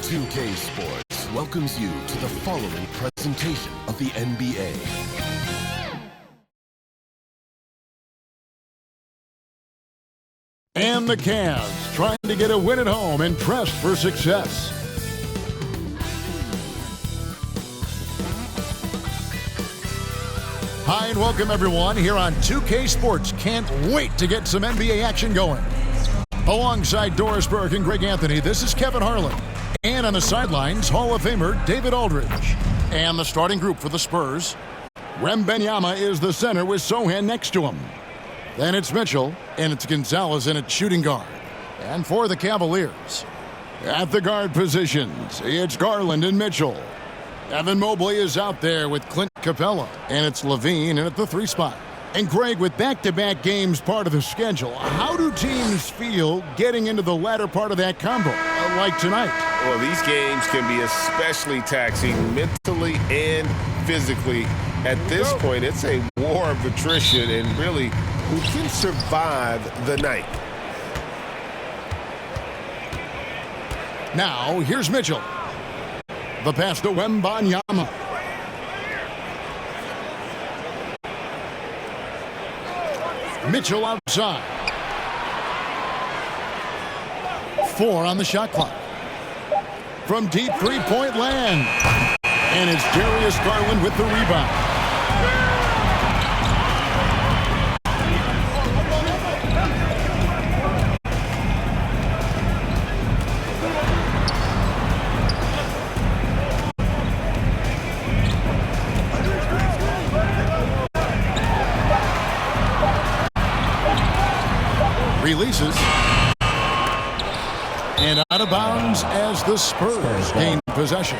2K Sports welcomes you to the following presentation of the NBA. And the Cavs trying to get a win at home and pressed for success. Hi and welcome everyone here on 2K Sports. Can't wait to get some NBA action going. Alongside Doris Burke and Greg Anthony, this is Kevin Harlan. And on the sidelines, Hall of Famer David Aldridge. And the starting group for the Spurs. Wembanyama is the center with Sohan next to him. Then it's Mitchell, and it's Gonzalez in at shooting guard. And for the Cavaliers, at the guard positions, it's Garland and Mitchell. Evan Mobley is out there with Clint Capella, and it's Levine in at the 3 spot. And Greg, with back-to-back games part of the schedule, how do teams feel getting into the latter part of that combo, like tonight? Well, these games can be especially taxing mentally and physically. At this point, it's a war of attrition, and really, who can survive the night? Now, here's Mitchell. The pass to Wembanyama. Mitchell outside. 4 on the shot clock. From deep three-point land. And it's Darius Garland with the rebound. Releases. And out of bounds as the Spurs gain possession.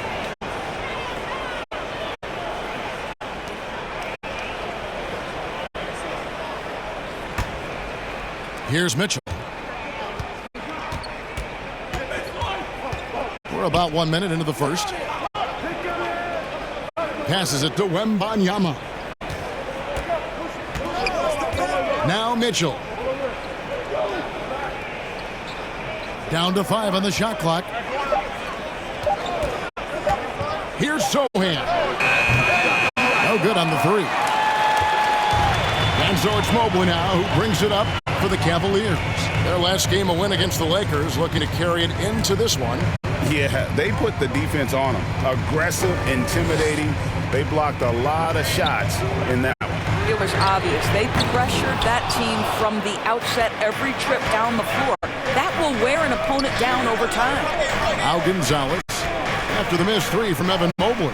Here's Mitchell. We're about 1 minute into the first. Passes it to Wembanyama. Now Mitchell. Down to 5 on the shot clock. Here's Sohan. No good on the 3. And so it's Mobley now who brings it up for the Cavaliers. Their last game, a win against the Lakers, looking to carry it into this one. Yeah, they put the defense on them. Aggressive, intimidating. They blocked a lot of shots in that one. It was obvious. They pressured that team from the outset every trip down the floor. That will wear an opponent down over time. Now Gonzalez after the missed 3 from Evan Mobley.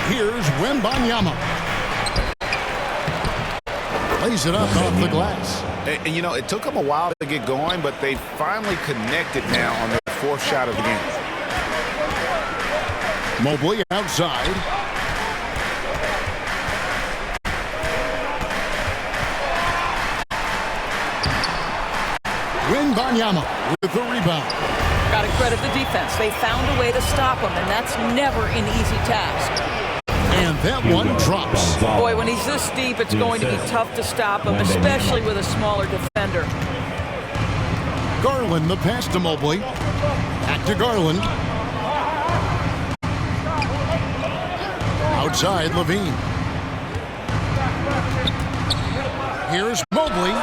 Here's Wembanyama. Lays it up off the glass. And, you know, it took them a while to get going, but they finally connected now on their 4th shot of the game. Mobley outside. Wembanyama with the rebound. Got to credit the defense. They found a way to stop him, and that's never an easy task. And that one drops. Boy, when he's this deep, it's going to be tough to stop him, especially with a smaller defender. Garland, the pass to Mobley. Back to Garland. Outside, Levine. Here's Mobley.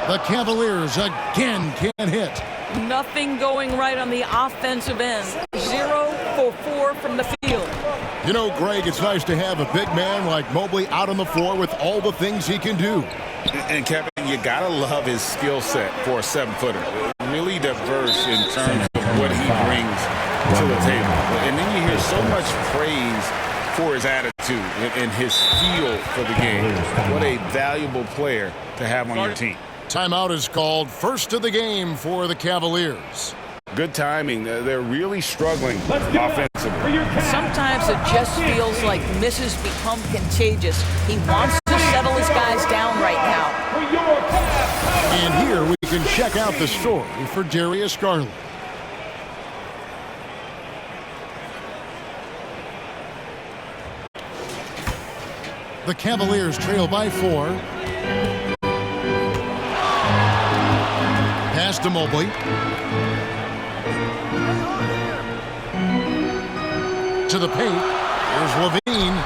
The Cavaliers again can't hit. Nothing going right on the offensive end. 0 for 4 from the field. You know, Greg, it's nice to have a big man like Mobley out on the floor with all the things he can do. And Kevin, you gotta love his skill set for a 7-footer. Really diverse in terms of what he brings to the table. And then you hear so much praise for his attitude and his feel for the game. What a valuable player to have on your team. Timeout is called. First of the game for the Cavaliers. Good timing. They're really struggling offensively. Sometimes it just feels like misses become contagious. He wants to settle his guys down right now. And here we can check out the story for Darius Garland. The Cavaliers trail by 4. Pass to Mobley. To the paint. Here's Levine.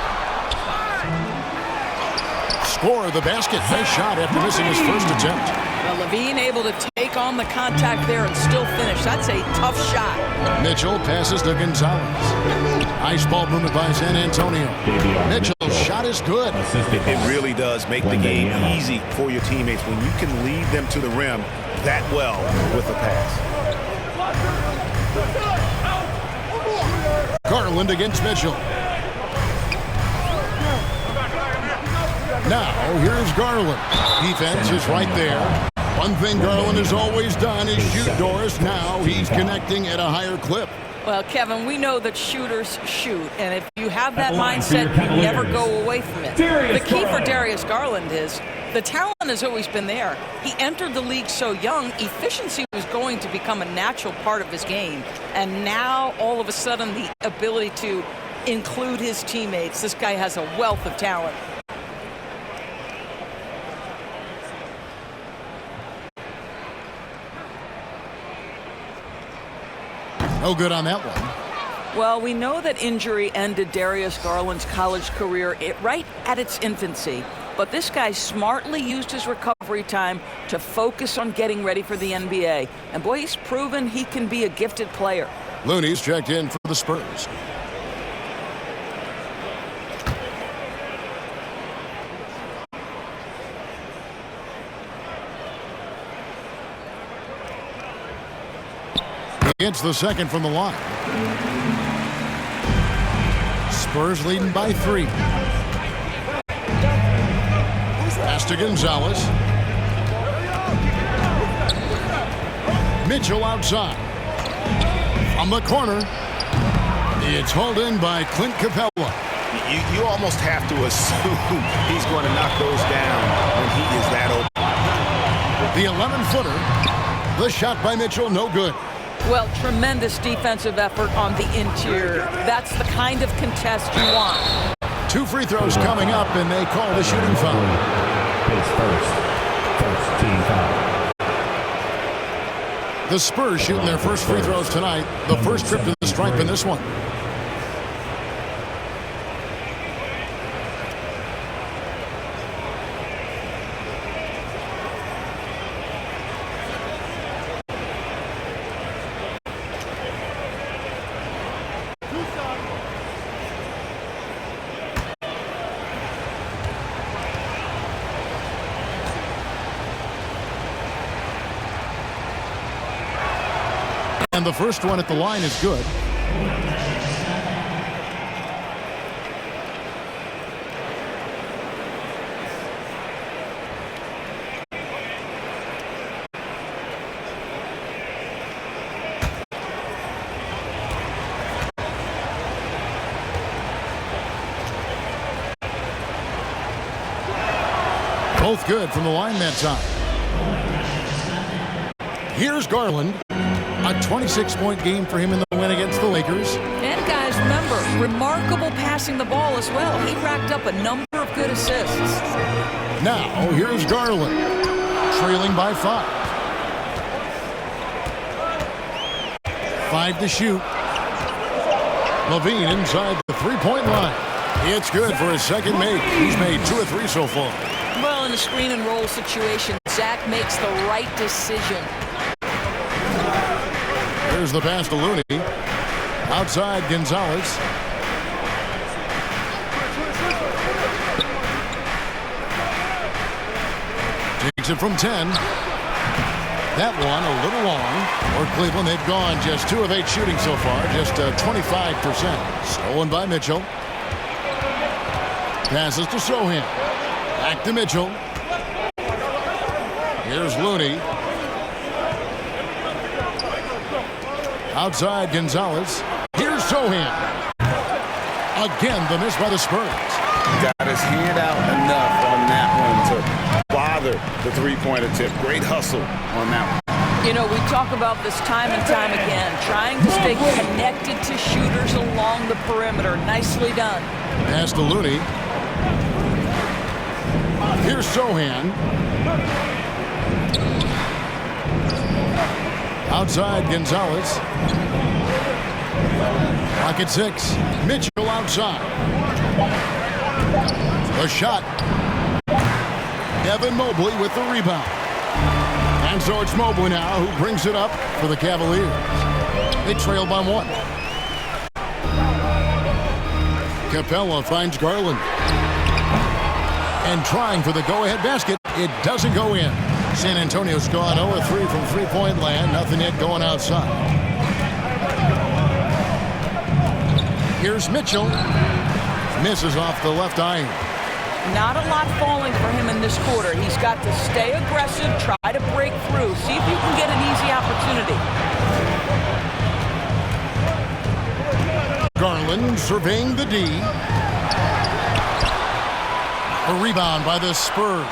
Score the basket. Nice shot after missing his first attempt. Well, Levine able to take on the contact there and still finish. That's a tough shot. Mitchell passes to Gonzalez. Nice ball movement by San Antonio. Mitchell's shot is good. It really does make the game easy for your teammates when you can lead them to the rim that well with a pass. Garland against Mitchell. Now, here's Garland. Defense is right there. One thing Garland has always done is shoot, Doris. Now he's connecting at a higher clip. Well, Kevin, we know that shooters shoot, and if you have that mindset, you never go away from it. The key for Darius Garland is the talent has always been there. He entered the league so young, efficiency was going to become a natural part of his game. And now, all of a sudden, the ability to include his teammates. This guy has a wealth of talent. No good on that one. Well, we know that injury ended Darius Garland's college career right at its infancy. But this guy smartly used his recovery time to focus on getting ready for the NBA. And boy, he's proven he can be a gifted player. Looney's checked in for the Spurs. It's the second from the line. Spurs leading by 3. Pass to Gonzalez. Mitchell outside. From the corner. It's hauled in by Clint Capella. You almost have to assume he's going to knock those down when he is that open. The 11-footer. The shot by Mitchell, no good. Well, tremendous defensive effort on the interior. That's the kind of contest you want. 2 free throws coming up, and they call the shooting foul. First team foul. The Spurs shooting their first free throws tonight. The first trip to the stripe in this one. And the first one at the line is good. Both good from the line that time. Here's Garland. A 26-point game for him in the win against the Lakers. And guys, remember, remarkable passing the ball as well. He racked up a number of good assists. Now, here's Garland, trailing by 5. 5 to shoot. Levine inside the three-point line. It's good for his second make. He's made 2 or 3 so far. Well, in a screen and roll situation, Zach makes the right decision. There's the pass to Looney. Outside, Gonzalez. Takes it from 10. That one a little long. For Cleveland, they've gone just 2 of 8 shooting so far. Just 25%. Stolen by Mitchell. Passes to Sohan. Back to Mitchell. Here's Looney. Outside Gonzalez. Here's Sohan. Again, the miss by the Spurs. Got his hand out enough on that one to bother the three-point attempt. Great hustle on that one. You know, we talk about this time and time again, trying to stay connected to shooters along the perimeter. Nicely done. Pass to Looney. Here's Sohan. Outside, Gonzalez. Clock at 6. Mitchell outside. The shot. Evan Mobley with the rebound. And so it's Mobley now who brings it up for the Cavaliers. They trail by 1. Capella finds Garland. And trying for the go-ahead basket. It doesn't go in. San Antonio's gone 0-3 from three-point land. Nothing yet going outside. Here's Mitchell. Misses off the left iron. Not a lot falling for him in this quarter. He's got to stay aggressive, try to break through, see if you can get an easy opportunity. Garland surveying the D. A rebound by the Spurs.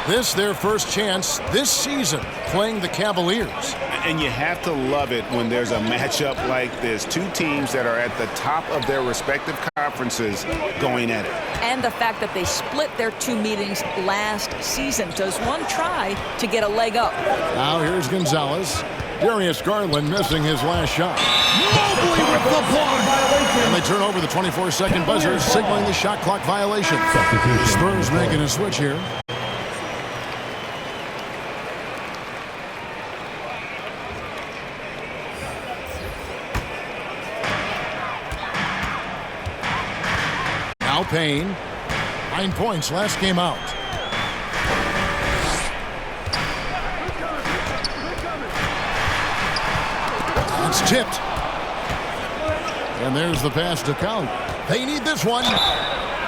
This their first chance this season playing the Cavaliers. And you have to love it when there's a matchup like this. Two teams that are at the top of their respective conferences going at it. And the fact that they split their 2 meetings last season. Does one try to get a leg up? Now here's Gonzalez. Darius Garland missing his last shot. Mobley with the block. And they turn over the 24-second buzzer, signaling the shot clock violation. Spurs making a switch here. Now Payne. 9 points last game out. It's tipped. And there's the pass to count. They need this one.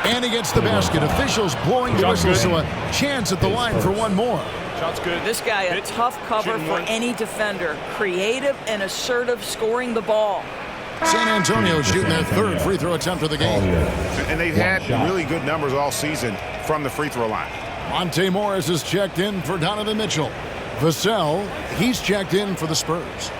And he gets the basket. Officials blowing the whistle, so a chance at the line for one more. Shot's good. This guy, a tough cover for any defender. Creative and assertive scoring the ball. San Antonio shooting their 3rd free throw attempt of the game. And they've had really good numbers all season from the free throw line. Monte Morris is checked in for Donovan Mitchell. Vassell, he's checked in for the Spurs.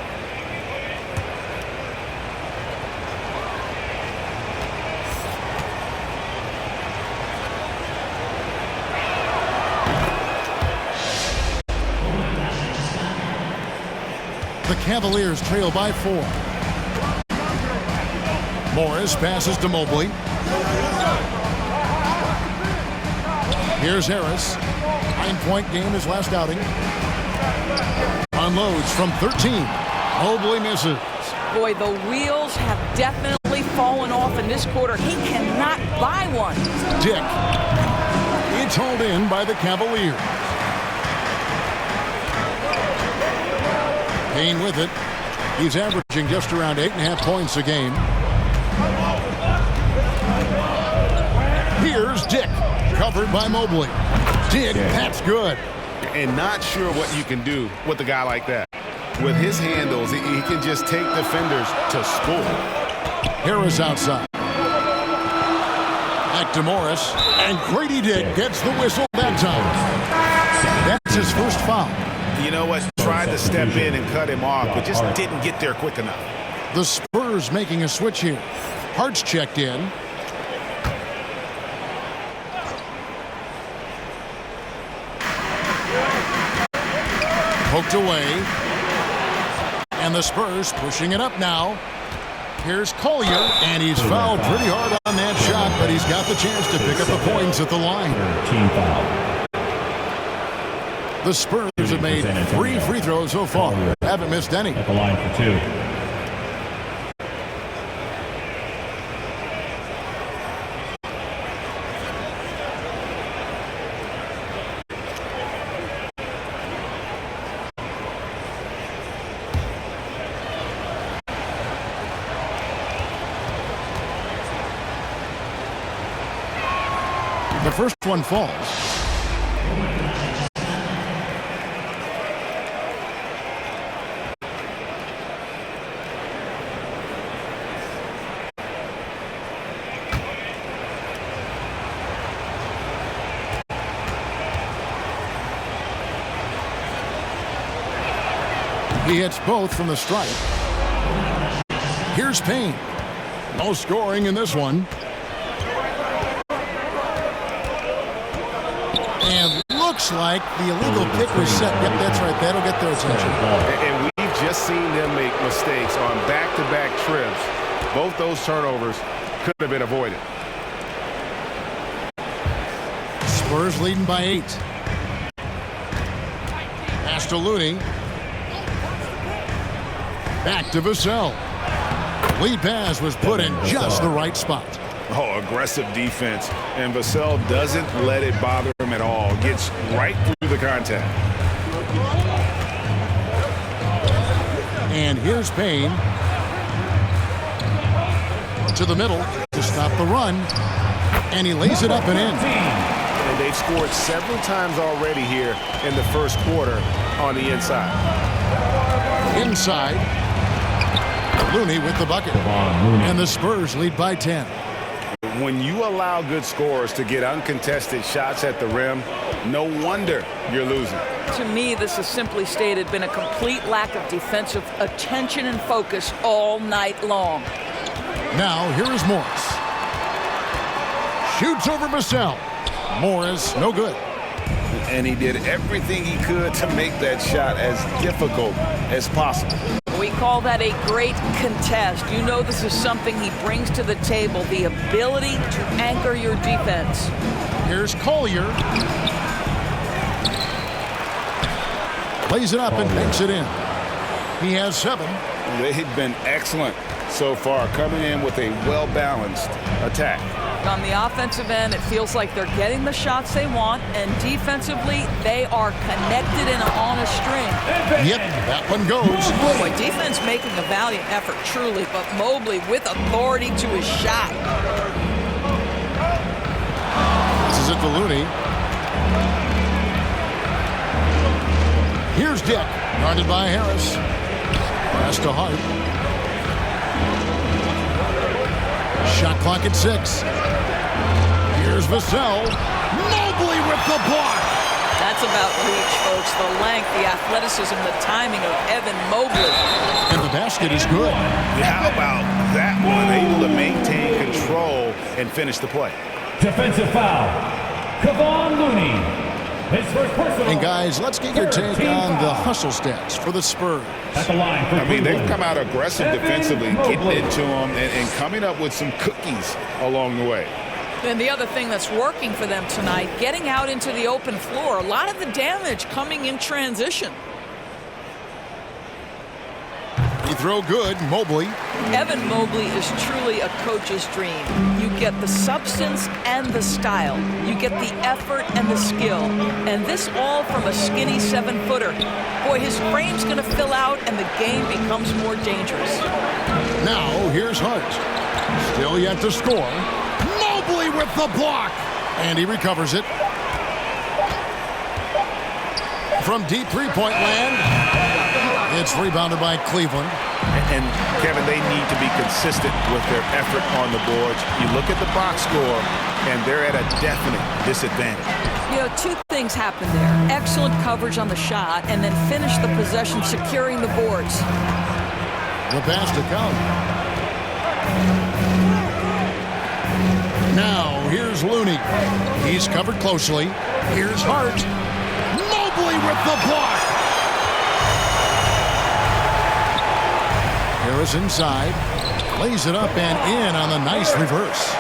The Cavaliers trail by 4. Morris passes to Mobley. Here's Harris. 9-point game his last outing. Unloads from 13. Mobley misses. Boy, the wheels have definitely fallen off in this quarter. He cannot buy one. Dick. It's hauled in by the Cavaliers. Payne with it. He's averaging just around 8.5 points a game. Here's Dick, covered by Mobley. Dick, that's good. And not sure what you can do with a guy like that. With his handles, he can just take defenders to score. Harris outside. Back to Morris. And Grady Dick gets the whistle that time. That's his first foul. You know what? Tried to step in and cut him off, but just didn't get there quick enough. The Spurs making a switch here. Hart's checked in. Poked away. And the Spurs pushing it up now. Here's Collier, and he's fouled pretty hard on that shot, but he's got the chance to pick up the points at the line. Team foul. The Spurs have made 3 free throws so far. Haven't missed any. At the line for 2. The first one falls. He hits both from the stripe. Here's Payne. No scoring in this one. And looks like the illegal pick was set. Yep, that's right. That'll get their attention. And we've just seen them make mistakes on back-to-back trips. Both those turnovers could have been avoided. Spurs leading by 8. Pass to Looney. Back to Vassell. Lead pass was put in just the right spot. Oh, aggressive defense. And Vassell doesn't let it bother him at all. Gets right through the contact. And here's Payne. To the middle to stop the run. And he lays it up and in. And they've scored several times already here in the first quarter on the inside. Inside. Looney with the bucket. And the Spurs lead by 10. When you allow good scorers to get uncontested shots at the rim, no wonder you're losing. To me, this has simply stated been a complete lack of defensive attention and focus all night long. Now, here is Morris. Shoots over Vassell. Morris, no good. And he did everything he could to make that shot as difficult as possible. We call that a great contest. You know this is something he brings to the table, the ability to anchor your defense. Here's Collier. Plays it up and banks it in. He has 7. They've been excellent so far, coming in with a well-balanced attack. On the offensive end, it feels like they're getting the shots they want, and defensively, they are connected and on a string. Yep, that one goes. Boy, defense making a valiant effort, truly, but Mobley with authority to his shot. This is it to Looney. Here's Dick, guarded by Harris. Pass to Hart. Shot clock at 6. Here's Vassell. Mobley with the block. That's about reach, folks. The length, the athleticism, the timing of Evan Mobley. And the basket is good. How about that one? Able to maintain control and finish the play. Defensive foul. Kevon Looney. His first personal. And guys, let's get your take on the hustle stats for the Spurs. At the line for They've come out aggressive defensively, getting into them and coming up with some cookies along the way. And the other thing that's working for them tonight, getting out into the open floor. A lot of the damage coming in transition. He throw good, Mobley. Evan Mobley is truly a coach's dream. You get the substance and the style. You get the effort and the skill. And this all from a skinny 7-footer. Boy, his frame's going to fill out and the game becomes more dangerous. Now, here's Hart. Still yet to score. Mobley with the block. And he recovers it. From deep three-point land. It's rebounded by Cleveland. And Kevin, they need to be consistent with their effort on the boards. You look at the box score, and they're at a definite disadvantage. You know, 2 things happened there. Excellent coverage on the shot, and then finish the possession securing the boards. The pass to come. Now, here's Looney. He's covered closely. Here's Hart. Mobley with the block. Harris inside. Lays it up and in on the nice reverse.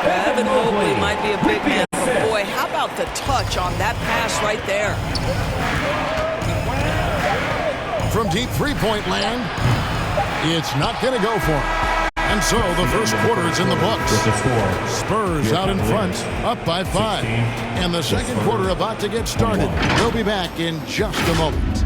Evan Mobley might be a big man, but boy, how about the touch on that pass right there? From deep three-point land, it's not going to go for him. And so the first quarter is in the books. Spurs out in front, up by 5. And the second quarter about to get started. We'll be back in just a moment.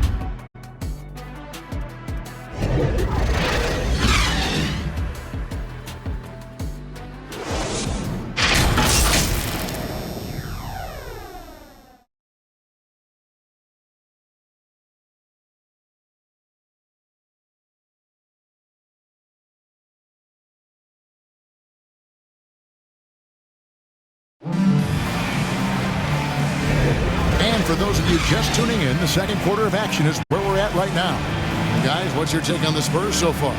And for those of you just tuning in, the second quarter of action is where we're at right now. Guys, what's your take on the Spurs so far?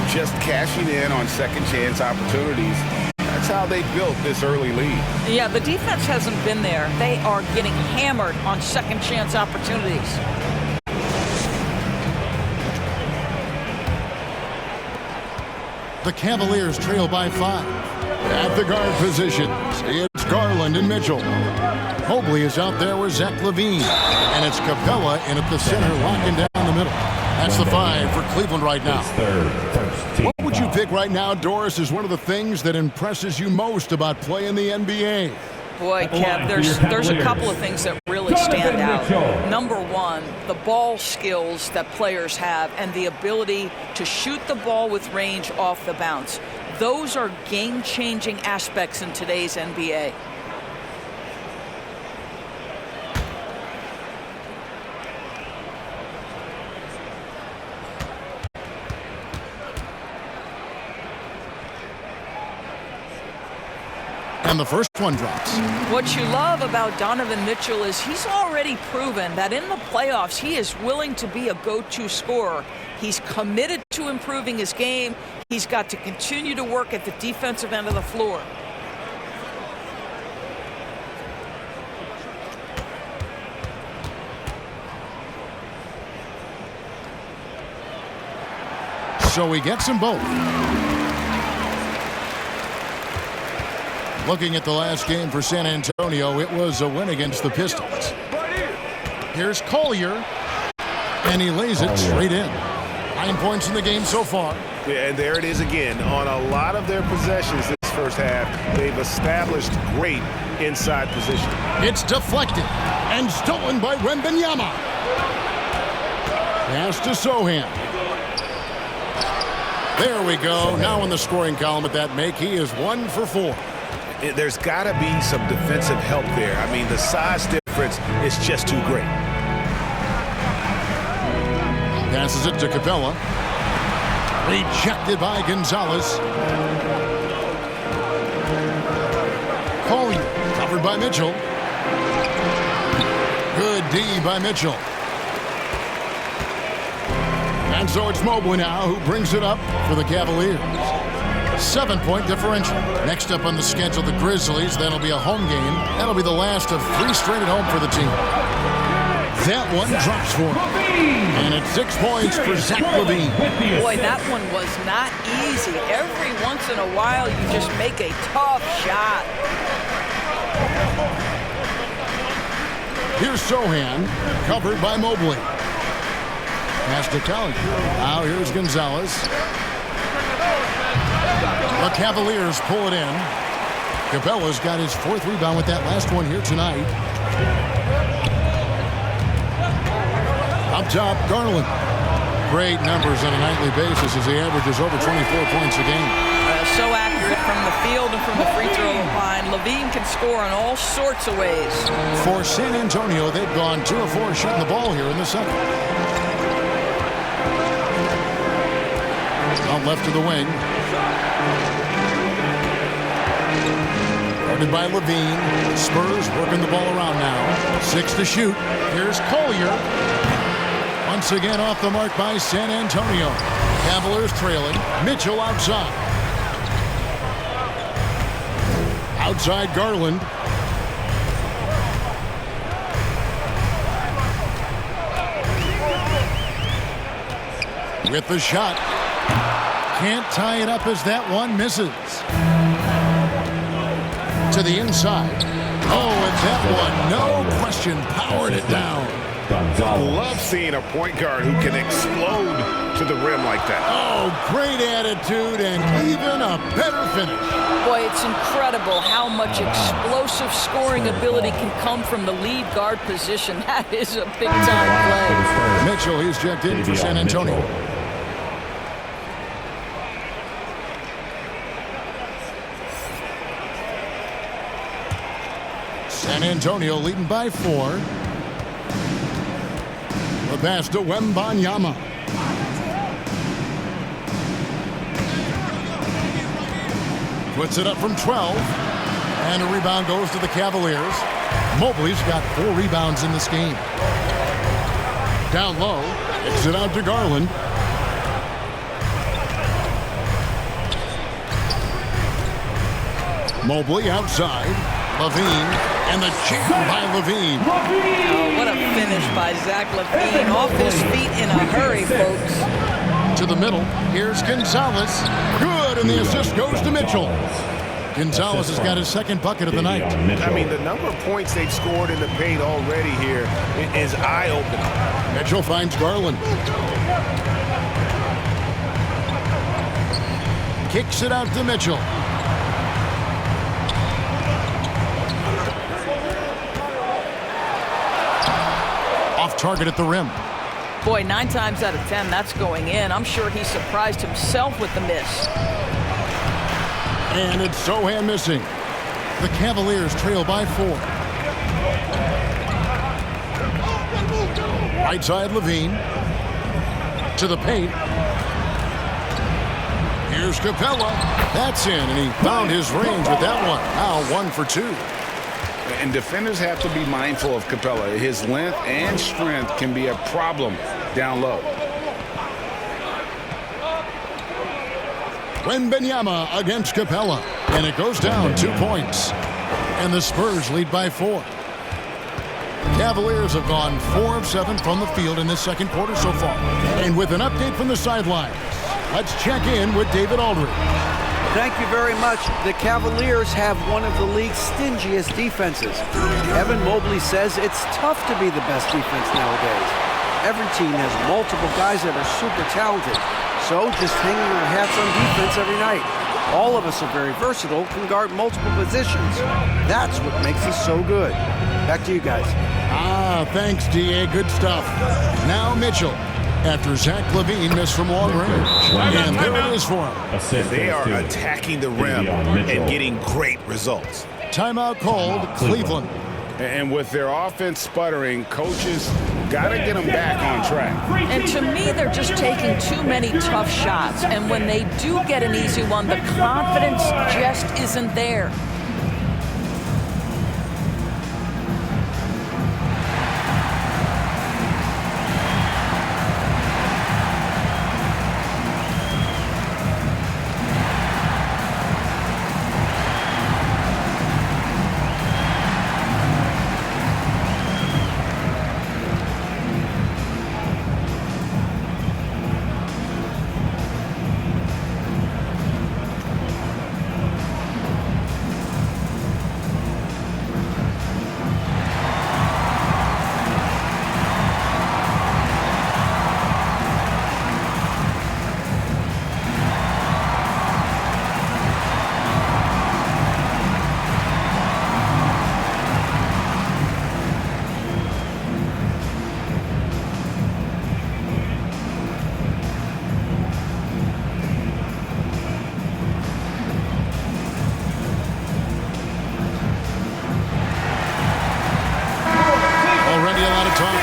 Just cashing in on second chance opportunities. That's how they built this early lead. Yeah, the defense hasn't been there. They are getting hammered on second chance opportunities. The Cavaliers trail by 5. At the guard positions, it's Garland and Mitchell. Mobley is out there with Zach LaVine. And it's Capella in at the center, locking down the middle. That's the 5 for Cleveland right now. What would you pick right now, Doris, is one of the things that impresses you most about playing the NBA? Boy, Kev, there's a couple of things that really stand out. Number one, the ball skills that players have and the ability to shoot the ball with range off the bounce. Those are game-changing aspects in today's NBA. And the first one drops. What you love about Donovan Mitchell is he's already proven that in the playoffs he is willing to be a go-to scorer. He's committed to improving his game. He's got to continue to work at the defensive end of the floor. So he gets them both. Looking at the last game for San Antonio, it was a win against the Pistons. Here's Collier, and he lays it straight in. 9 points in the game so far. Yeah, and there it is again. On a lot of their possessions this first half, they've established great inside position. It's deflected and stolen by Wembanyama. Pass to Sohan. There we go. Now in the scoring column at that make, he is 1 for 4. There's got to be some defensive help there. I mean, the size difference is just too great. Passes it to Capella. Rejected by Gonzalez. Collier covered by Mitchell. Good D by Mitchell. And so it's Mobley now who brings it up for the Cavaliers. 7-point differential. Next up on the schedule, the Grizzlies. That'll be a home game. That'll be the last of 3 straight at home for the team. That one drops for him. And it's 6 points for Zach LaVine. Boy, that one was not easy. Every once in a while, you just make a tough shot. Here's Sohan, covered by Mobley. Pass to Collier. Now here's Gonzalez. The Cavaliers pull it in. Capella's got his 4th rebound with that last one here tonight. Up top, Garland. Great numbers on a nightly basis as he averages over 24 points a game. So accurate from the field and from the free throw line. LaVine can score in all sorts of ways. For San Antonio, they've gone 2 of 4 shooting the ball here in the second. Out left to the wing. Guarded by LaVine. Spurs working the ball around now. 6 to shoot. Here's Collier. Once again off the mark by San Antonio. Cavaliers trailing. Mitchell outside. Outside Garland. With the shot. Can't tie it up as that one misses. To the inside. Oh, and that one, no question, powered it down. Love seeing a point guard who can explode to the rim like that. Oh, great attitude and even a better finish. Boy, it's incredible how much explosive scoring ability can come from the lead guard position. That is a big-time play. Mitchell, he's checked in for San Antonio. San Antonio leading by 4. The pass to Wembanyama. Puts it up from 12. And a rebound goes to the Cavaliers. Mobley's got 4 rebounds in this game. Down low. Kicks it out to Garland. Mobley outside. LaVine, and the jam by LaVine. Oh, what a finish by Zach LaVine. Off his feet in a hurry, folks. To the middle. Here's Gonzalez. Good, and the assist goes to Mitchell. Gonzalez has got his second bucket of the night. I mean, the number of points they've scored in the paint already here is eye-opening. Mitchell finds Garland. Kicks it out to Mitchell. Off target at the rim. Boy, 9 times out of 10, that's going in. I'm sure he surprised himself with the miss. And it's Sohan missing. The Cavaliers trail by 4. Right side, Levine. To the paint. Here's Capella. That's in, and he found his range with that one. Now 1 for 2. And defenders have to be mindful of Capella. His length and strength can be a problem down low. Wembanyama against Capella, and it goes down 2 points. And the Spurs lead by 4. Cavaliers have gone 4 of 7 from the field in this second quarter so far. And with an update from the sidelines, let's check in with David Aldridge. Thank you very much. The Cavaliers have one of the league's stingiest defenses. Evan Mobley says it's tough to be the best defense nowadays. Every team has multiple guys that are super talented. So just hanging our hats on defense every night. All of us are very versatile, can guard multiple positions. That's what makes us so good. Back to you guys. Thanks, D.A. Good stuff. Now Mitchell, after Zach LaVine missed from long range. And there it is for him. They are attacking the rim and getting great results. Timeout called, Cleveland. And with their offense sputtering, coaches got to get them back on track. And to me, they're just taking too many tough shots. And when they do get an easy one, the confidence just isn't there.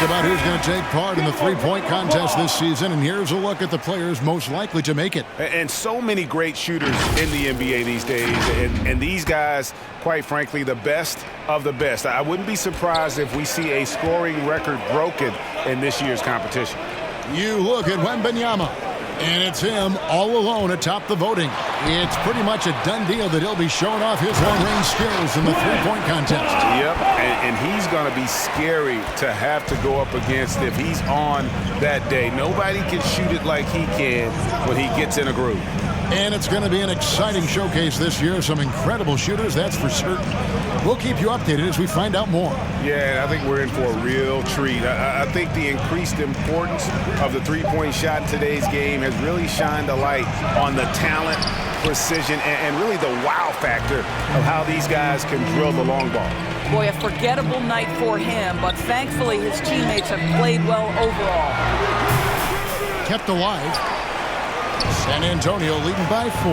About who's going to take part in the three-point contest this season, and here's a look at the players most likely to make it. And so many great shooters in the NBA these days, and these guys, quite frankly, the best of the best. I wouldn't be surprised if we see a scoring record broken in this year's competition. You look at Wembanyama, and it's him all alone atop the voting. It's pretty much a done deal that he'll be showing off his long-range skills in the three-point contest. Yep, and he's going to be scary to have to go up against if he's on that day. Nobody can shoot it like he can when he gets in a groove. And it's going to be an exciting showcase this year. Some incredible shooters, that's for certain. We'll keep you updated as we find out more. Yeah, I think we're in for a real treat. I think the increased importance of the three-point shot in today's game has really shined a light on the talent, precision, and really the wow factor of how these guys can drill the long ball. Boy, a forgettable night for him, but thankfully his teammates have played well overall. Kept alive. San Antonio leading by 4.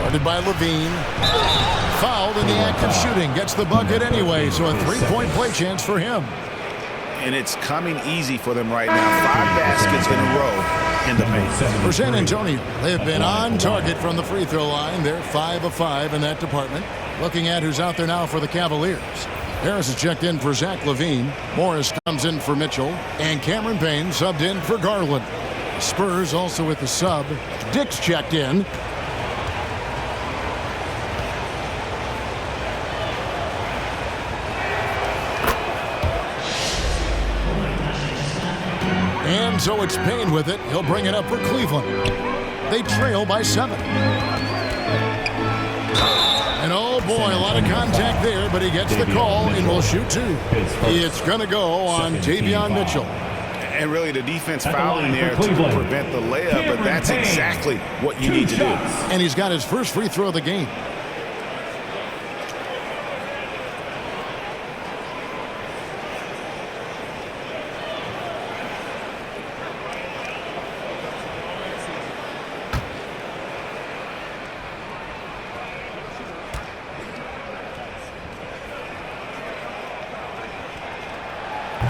Guarded by Levine. Fouled in the act of shooting. Gets the bucket anyway, so a three-point play chance for him. And it's coming easy for them right now. 5 baskets in a row in the paint. For San Antonio, they've been on target from the free throw line. They're 5 of 5 in that department. Looking at who's out there now for the Cavaliers. Harris has checked in for Zach LaVine. Morris comes in for Mitchell. And Cameron Payne subbed in for Garland. The Spurs also with the sub. Dick's checked in. And so it's Payne with it. He'll bring it up for Cleveland. They trail by 7. And oh boy, a lot of contact there, but he gets the call and will shoot 2. It's going to go on Davion Mitchell. And really the defense fouling there to prevent the layup, but that's exactly what you need to do. And he's got his first free throw of the game.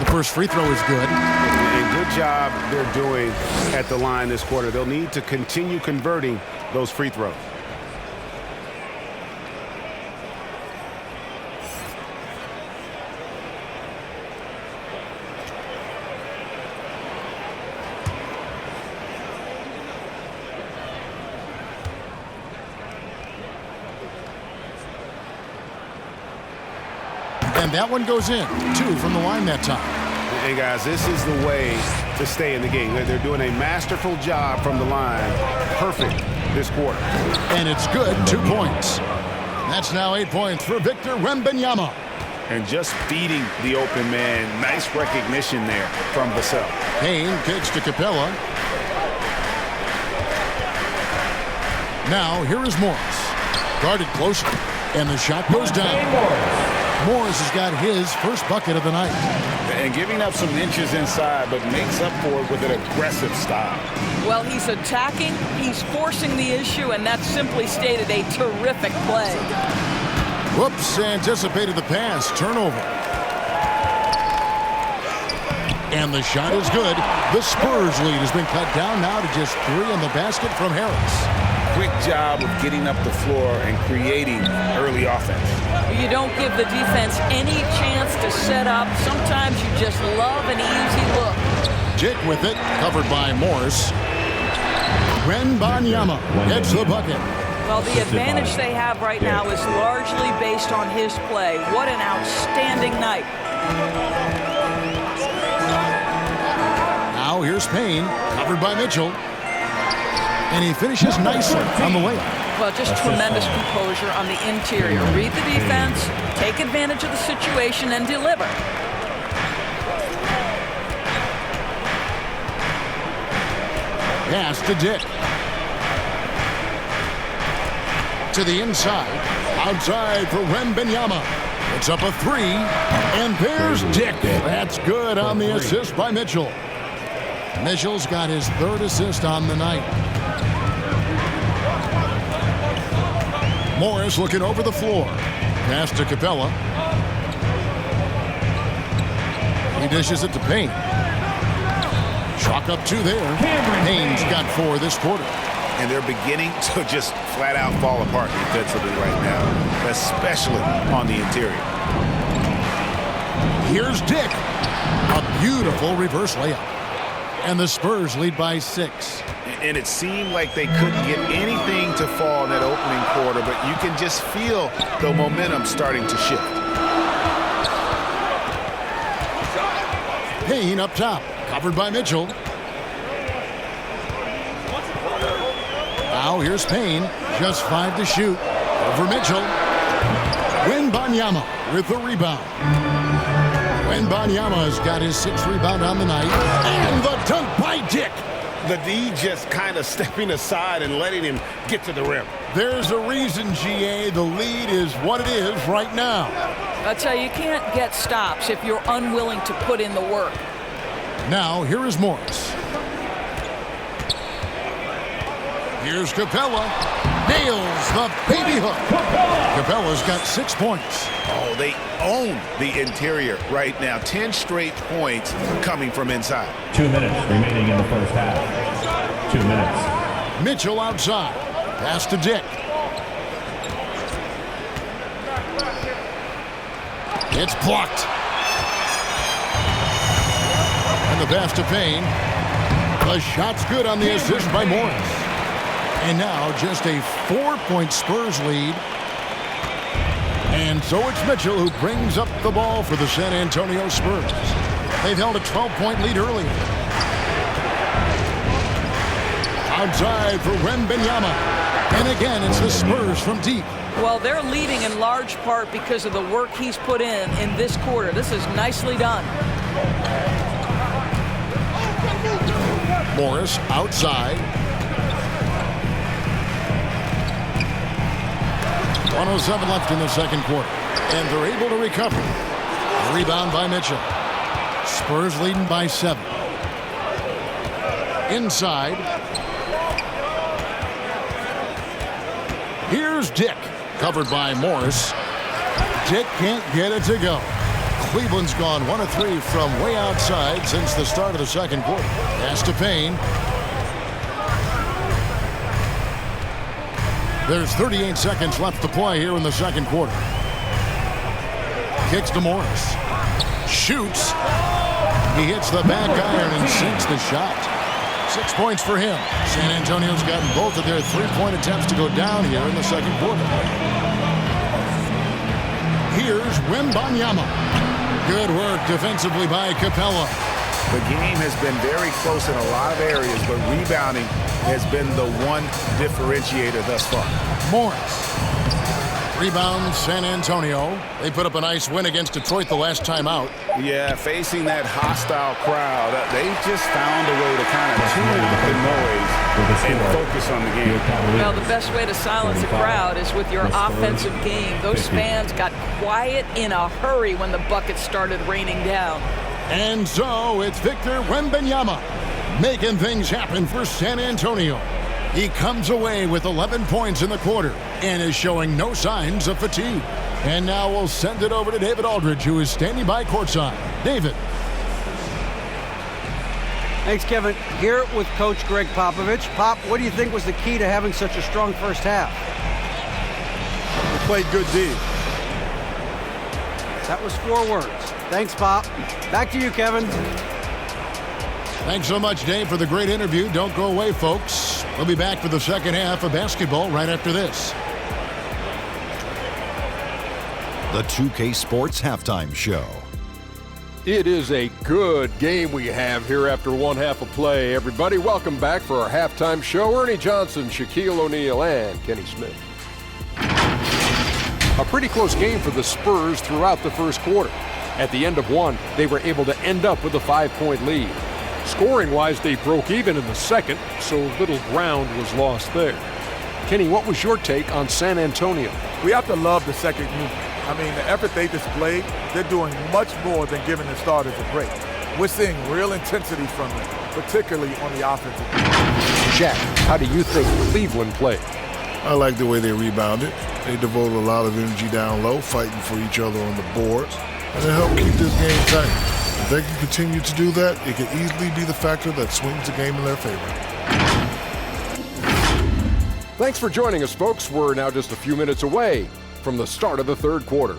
First free throw is good. And good job they're doing at the line this quarter. They'll need to continue converting those free throws. And that one goes in. 2 from the line that time. Hey, guys, this is the way to stay in the game. They're doing a masterful job from the line. Perfect this quarter. And it's good. 2 points. That's now 8 points for Victor Wembanyama. And just feeding the open man. Nice recognition there from Vassell. Payne kicks to Capella. Now, here is Morris. Guarded closer. And the shot goes down. Morris has got his first bucket of the night. And giving up some inches inside, but makes up for it with an aggressive style. Well, he's attacking, he's forcing the issue, and that's simply stated a terrific play. Whoops, anticipated the pass. Turnover. And the shot is good. The Spurs lead has been cut down now to just 3 in the basket from Harris. Quick job of getting up the floor and creating early offense. You don't give the defense any chance to set up. Sometimes you just love an easy look. Dick with it, covered by Morris. Wembanyama gets the bucket. Well, the advantage they have right now is largely based on his play. What an outstanding night. Now here's Payne, covered by Mitchell. And he finishes nicely on the layup. Well, just tremendous composure on the interior. Read the defense, take advantage of the situation, and deliver. Pass to Dick. To the inside. Outside for Wembanyama. It's up a 3. And there's Dick. That's good on the assist by Mitchell. Mitchell's got his 3rd assist on the night. Morris looking over the floor. Pass to Capella. He dishes it to Payne. Chalk up 2 there. Payne's got 4 this quarter. And they're beginning to just flat out fall apart defensively right now, especially on the interior. Here's Dick. A beautiful reverse layup. And the Spurs lead by 6. And it seemed like they couldn't get anything to fall in that opening quarter, but you can just feel the momentum starting to shift. Payne up top, covered by Mitchell. Now here's Payne, just 5 to shoot. Over Mitchell. Wembanyama with the rebound. Wembanyama has got his 6th rebound on the night. And the dunk by Dick. The D just kind of stepping aside and letting him get to the rim. There's a reason, GA. The lead is what it is right now. I tell you, you can't get stops if you're unwilling to put in the work. Now, here is Morris. Here's Capella. Nails the baby hook. Capella's got 6 points. Oh, they own the interior right now. 10 straight points coming from inside. 2 minutes remaining in the first half. 2 minutes. Mitchell outside. Pass to Dick. It's blocked. And the pass to Payne. The shot's good on the assist by Morris. And now just a 4-point Spurs lead. And so it's Mitchell who brings up the ball for the San Antonio Spurs. They've held a 12-point lead earlier. outside for Wembanyama. And again, it's the Spurs from deep. Well, they're leading in large part because of the work he's put in this quarter. This is nicely done. Morris outside. 1:07 left in the second quarter. And they're able to recover. Rebound by Mitchell. Spurs leading by 7. Inside. Here's Dick. Covered by Morris. Dick can't get it to go. Cleveland's gone 1 of 3 from way outside since the start of the second quarter. Pass to Payne. There's 38 seconds left to play here in the second quarter. Kicks to Morris. Shoots. He hits the back iron and sinks the shot. 6 points for him. San Antonio's gotten both of their three-point attempts to go down here in the second quarter. Here's Wembanyama. Good work defensively by Capella. The game has been very close in a lot of areas, but rebounding has been the one differentiator thus far. Morris. Rebound San Antonio. They put up a nice win against Detroit the last time out. Yeah, facing that hostile crowd, they just found a way to kind of tune out the noise and focus on the game. Well, the best way to silence a crowd is with your offensive game. Those fans got quiet in a hurry when the buckets started raining down. And so it's Victor Wembanyama making things happen for San Antonio. He comes away with 11 points in the quarter and is showing no signs of fatigue. And now we'll send it over to David Aldridge, who is standing by courtside. David. Thanks, Kevin. Here with Coach Greg Popovich. Pop, what do you think was the key to having such a strong first half? We played good D. That was 4 words. Thanks, Pop. Back to you, Kevin. Thanks so much, Dave, for the great interview. Don't go away, folks. We'll be back for the second half of basketball right after this. The 2K Sports Halftime Show. It is a good game we have here after one half of play. Everybody, welcome back for our halftime show. Ernie Johnson, Shaquille O'Neal, and Kenny Smith. A pretty close game for the Spurs throughout the first quarter. At the end of one, they were able to end up with a 5-point lead. Scoring-wise, they broke even in the second, so little ground was lost there. Kenny, what was your take on San Antonio? We have to love the second unit. I mean, the effort they displayed, they're doing much more than giving the starters a break. We're seeing real intensity from them, particularly on the offensive end. Jack, how do you think Cleveland played? I like the way they rebounded. They devoted a lot of energy down low, fighting for each other on the boards, and it helped keep this game tight. If they can continue to do that, it could easily be the factor that swings the game in their favor. Thanks for joining us, folks. We're now just a few minutes away from the start of the third quarter.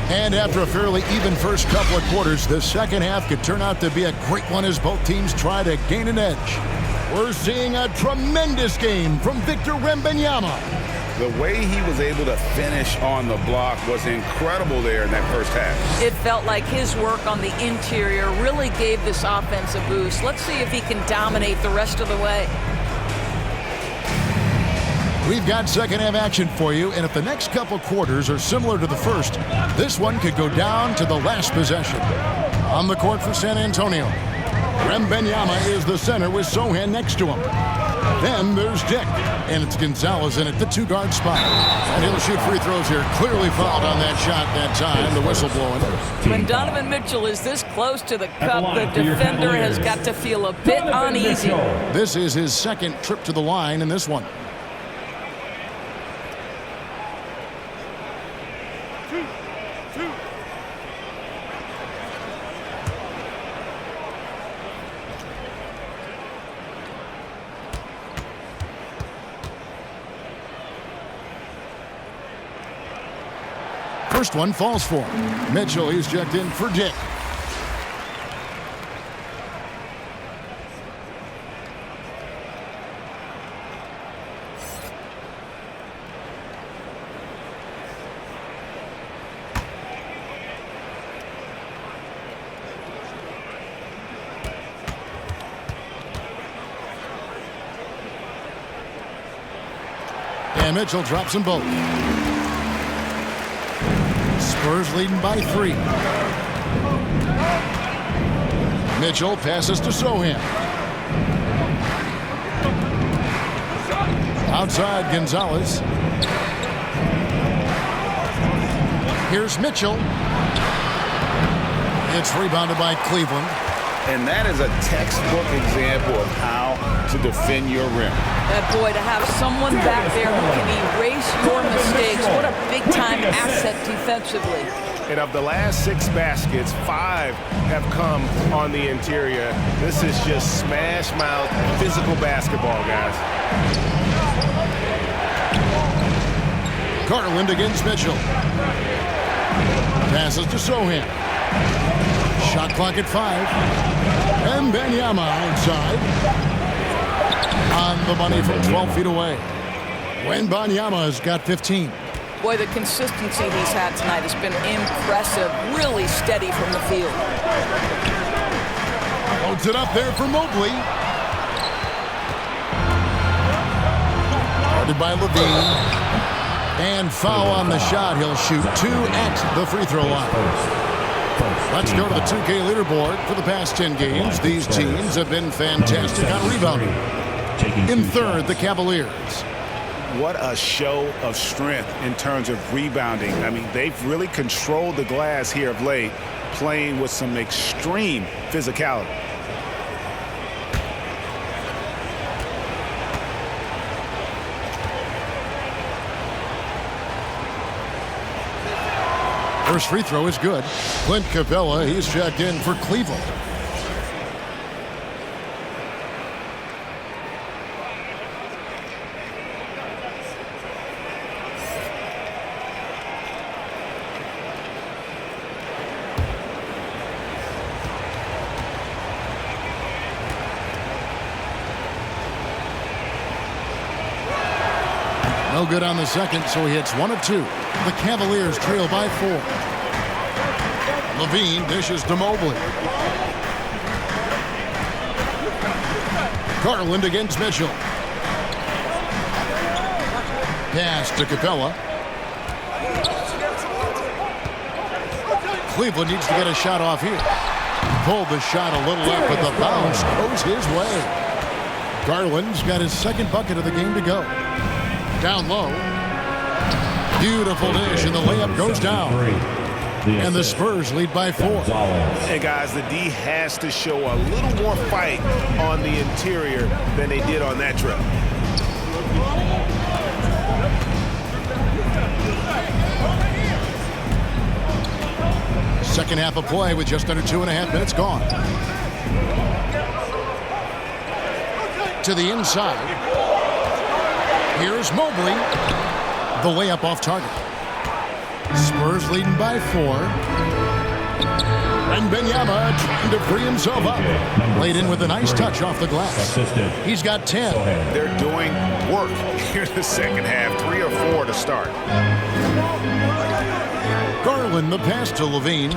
And after a fairly even first couple of quarters, the second half could turn out to be a great one as both teams try to gain an edge. We're seeing a tremendous game from Victor Wembanyama. The way he was able to finish on the block was incredible there in that first half. It felt like his work on the interior really gave this offense a boost. Let's see if he can dominate the rest of the way. We've got second half action for you, and if the next couple quarters are similar to the first, this one could go down to the last possession. On the court for San Antonio, Wembanyama is the center with Sohan next to him. Then there's Dick, and it's Gonzalez in at the 2-guard spot. And he'll shoot free throws here. Clearly fouled on that shot that time, the whistle blowing. When Donovan Mitchell is this close to the cup, the defender has got to feel a bit uneasy. This is his second trip to the line in this one. First one falls for him. Mitchell, he's checked in for Dick. And Mitchell drops them both. Spurs leading by 3. Mitchell passes to Sohan. Outside Gonzalez. Here's Mitchell. It's rebounded by Cleveland. And that is a textbook example of how to defend your rim. That boy, to have someone back there who can erase your mistakes, what a big-time asset defensively. And of the last 6 baskets, 5 have come on the interior. This is just smash-mouth physical basketball, guys. Garland against Mitchell. Passes to Sohan. Shot clock at 5. Wembanyama outside. On the money from 12 feet away. Wembanyama has got 15. Boy, the consistency he's had tonight has been impressive. Really steady from the field. Holds it up there for Mobley. Guarded by Levine. And foul on the shot. He'll shoot 2 at the free throw line. Let's go to the 2K leaderboard. For the past 10 games, these teams have been fantastic on rebounding. In third, the Cavaliers. What a show of strength in terms of rebounding. I mean, they've really controlled the glass here of late, playing with some extreme physicality. First free throw is good. Clint Capella, he's checked in for Cleveland. No good on the second, so he hits 1 of 2. The Cavaliers trail by 4. Levine dishes to Mobley. Garland against Mitchell. Pass to Capella. Cleveland needs to get a shot off here. Pulled the shot a little up, but the bounce goes his way. Garland's got his second bucket of the game to go. Down low. Beautiful dish, and the layup goes down. And the Spurs lead by 4. Hey, guys, the D has to show a little more fight on the interior than they did on that trip. Second half of play with just under 2.5 minutes gone. To the inside. Here's Mobley. The layup off target. Spurs leading by 4. And Wembanyama trying to free himself up. Laid in with a nice touch off the glass. He's got 10. They're doing work here in the second half. 3 or 4 to start. Garland, the pass to Levine.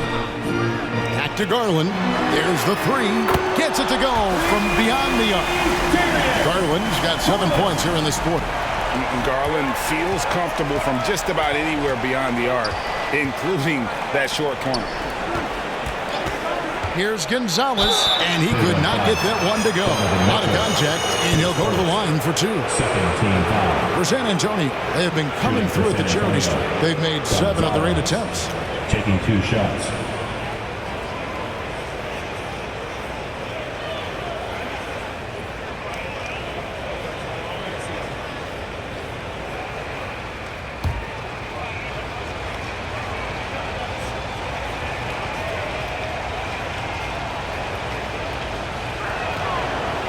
Back to Garland. There's the 3. Gets it to go from beyond the arc. Garland's got 7 points here in this quarter. Garland feels comfortable from just about anywhere beyond the arc, including that short corner. Here's Gonzalez, and he could not get that one to go. Out of contact, and he'll go to the line for 2. For San Antonio, they have been coming through at the charity stripe. They've made 7 of their 8 attempts. Taking 2 shots.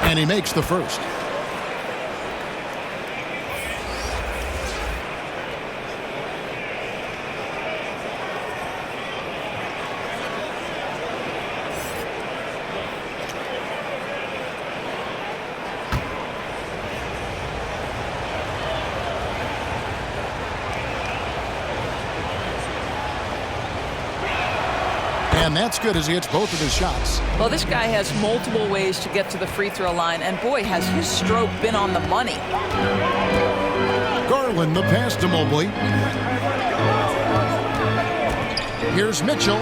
And he makes the first. And that's good as he hits both of his shots. Well, this guy has multiple ways to get to the free throw line, and boy, has his stroke been on the money. Garland the pass to Mobley. Here's Mitchell.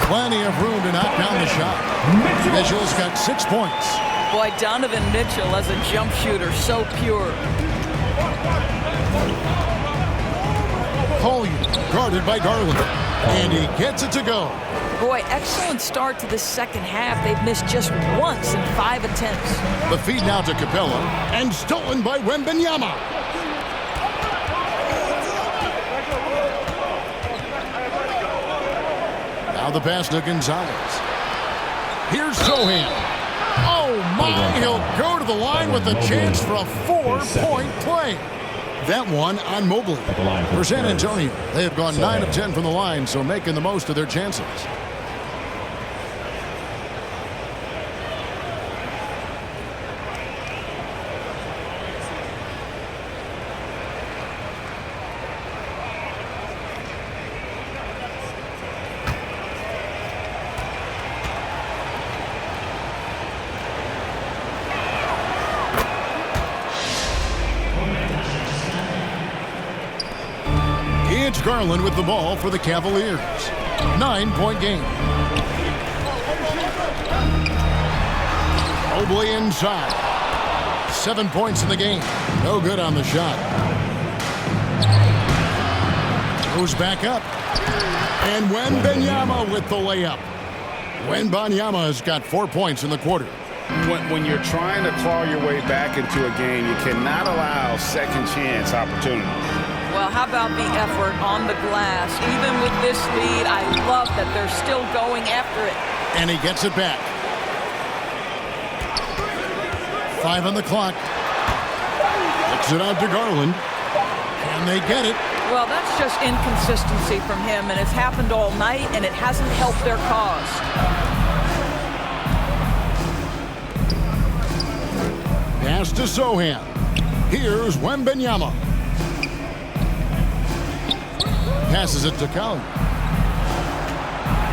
Plenty of room to knock down the shot. Mitchell's got 6 points. Boy, Donovan Mitchell as a jump shooter, so pure. Collier guarded by Garland. And he gets it to go. Boy, excellent start to the second half. They've missed just once in 5 attempts. The feed now to Capella. And stolen by Wembanyama. Now the pass to Gonzalez. Here's Sohan. Oh my, he'll go to the line with a chance for a 4-point play. That one on Mobley. For San Antonio, they have gone 9 of 10 from the line, so making the most of their chances. It's Garland with the ball for the Cavaliers. 9-point game. Mobley inside. 7 points in the game. No good on the shot. Goes back up. And Wembanyama with the layup. Wembanyama has got 4 points in the quarter. When you're trying to claw your way back into a game, you cannot allow second chance opportunities. Well, how about the effort on the glass? Even with this lead, I love that they're still going after it. And he gets it back. 5 on the clock. Looks it out to Garland. Can they get it? Well, that's just inconsistency from him, and it's happened all night, and it hasn't helped their cause. Pass to Sohan. Here's Wembanyama. Passes it to Collier.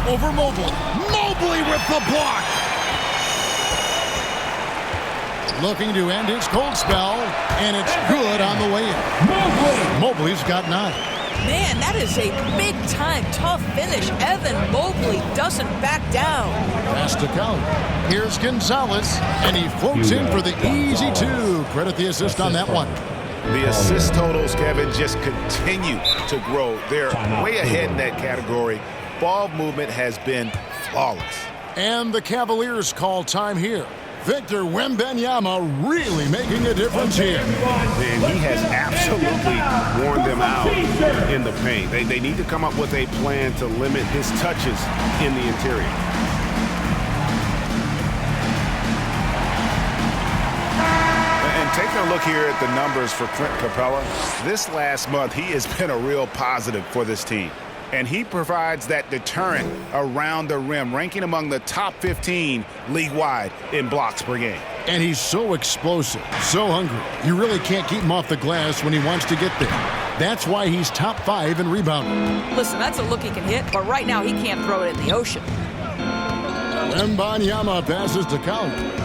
Over Mobley. Mobley with the block. Looking to end his cold spell, and it's good on the way in. Mobley's got 9. Man, that is a big-time tough finish. Evan Mobley doesn't back down. Pass to Collier. Here's Gonzalez, and he floats in for the easy 2. Credit the assist on that one. The assist totals, Kevin, just continue to grow. They're way ahead in that category. Ball movement has been flawless. And the Cavaliers call time here. Victor Wembanyama really making a difference here. And he has absolutely worn them out in the paint. They need to come up with a plan to limit his touches in the interior. Taking a look here at the numbers for Clint Capella, this last month he has been a real positive for this team. And he provides that deterrent around the rim, ranking among the top 15 league-wide in blocks per game. And he's so explosive, so hungry. You really can't keep him off the glass when he wants to get there. That's why he's top 5 in rebounding. Listen, that's a look he can hit, but right now he can't throw it in the ocean. Wembanyama passes to Collier.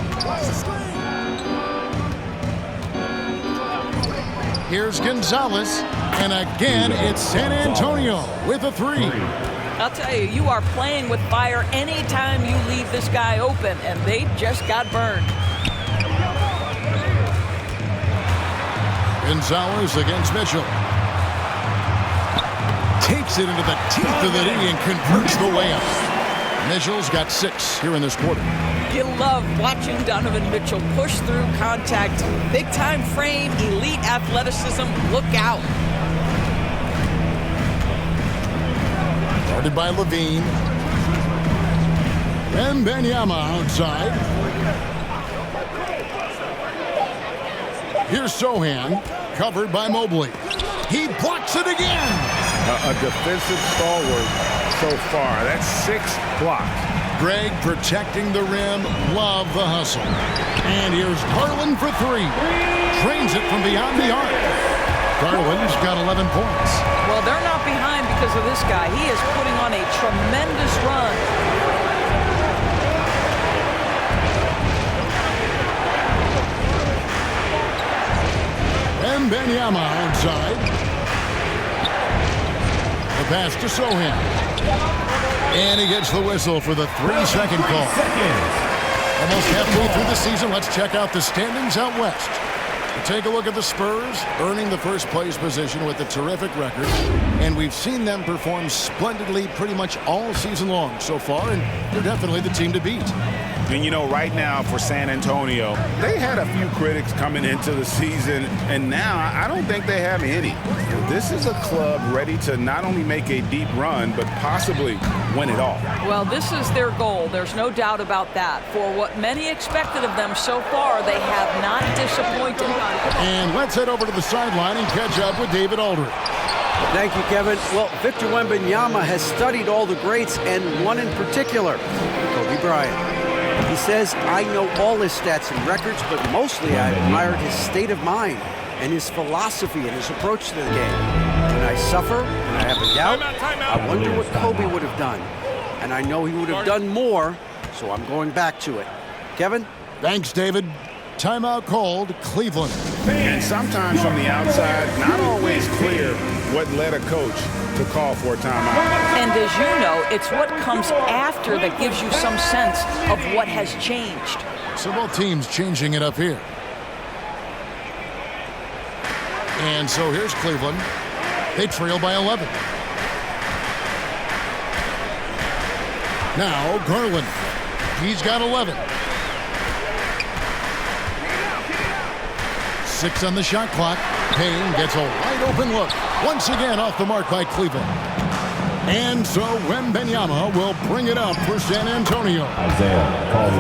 Here's Gonzalez, and again, it's San Antonio with a 3. I'll tell you, you are playing with fire anytime you leave this guy open, and they just got burned. Gonzalez against Mitchell. Takes it into the teeth of the knee and converts the layup. Mitchell's got 6 here in this quarter. You love watching Donovan Mitchell push through contact. Big-time frame, elite athleticism. Look out. Guarded by Levine. Wembanyama outside. Here's Sohan, covered by Mobley. He blocks it again. A defensive stalwart so far. That's 6 blocks. Greg protecting the rim. Love the hustle. And here's Garland for 3. Trains it from beyond the arc. Garland's got 11 points. Well, they're not behind because of this guy. He is putting on a tremendous run. Wembanyama outside. The pass to Sohan. And he gets the whistle for the 3-second call. Almost halfway through the season, let's check out the standings out west. Take a look at the Spurs, earning the first place position with a terrific record. And we've seen them perform splendidly pretty much all season long so far, and they're definitely the team to beat. And you know, right now for San Antonio, they had a few critics coming into the season, and now I don't think they have any. This is a club ready to not only make a deep run, but possibly win it all. Well, this is their goal. There's no doubt about that. For what many expected of them so far, they have not disappointed. And let's head over to the sideline and catch up with David Aldridge. Thank you, Kevin. Well, Victor Wembanyama has studied all the greats, and one in particular, Kobe Bryant. He says, I know all his stats and records, but mostly I admired his state of mind and his philosophy and his approach to the game. When I suffer, when I have a doubt, I wonder what Kobe would have done. And I know he would have done more, so I'm going back to it. Kevin? Thanks, David. Timeout called, Cleveland. And sometimes from the outside, not always clear what led a coach to call for a timeout. And as you know, it's what comes after that gives you some sense of what has changed. So both teams changing it up here. And so here's Cleveland. They trail by 11. Now Garland. He's got 11. 6 on the shot clock. Payne gets a wide open look. Once again off the mark by Cleveland. And so Wembanyama will bring it up for San Antonio.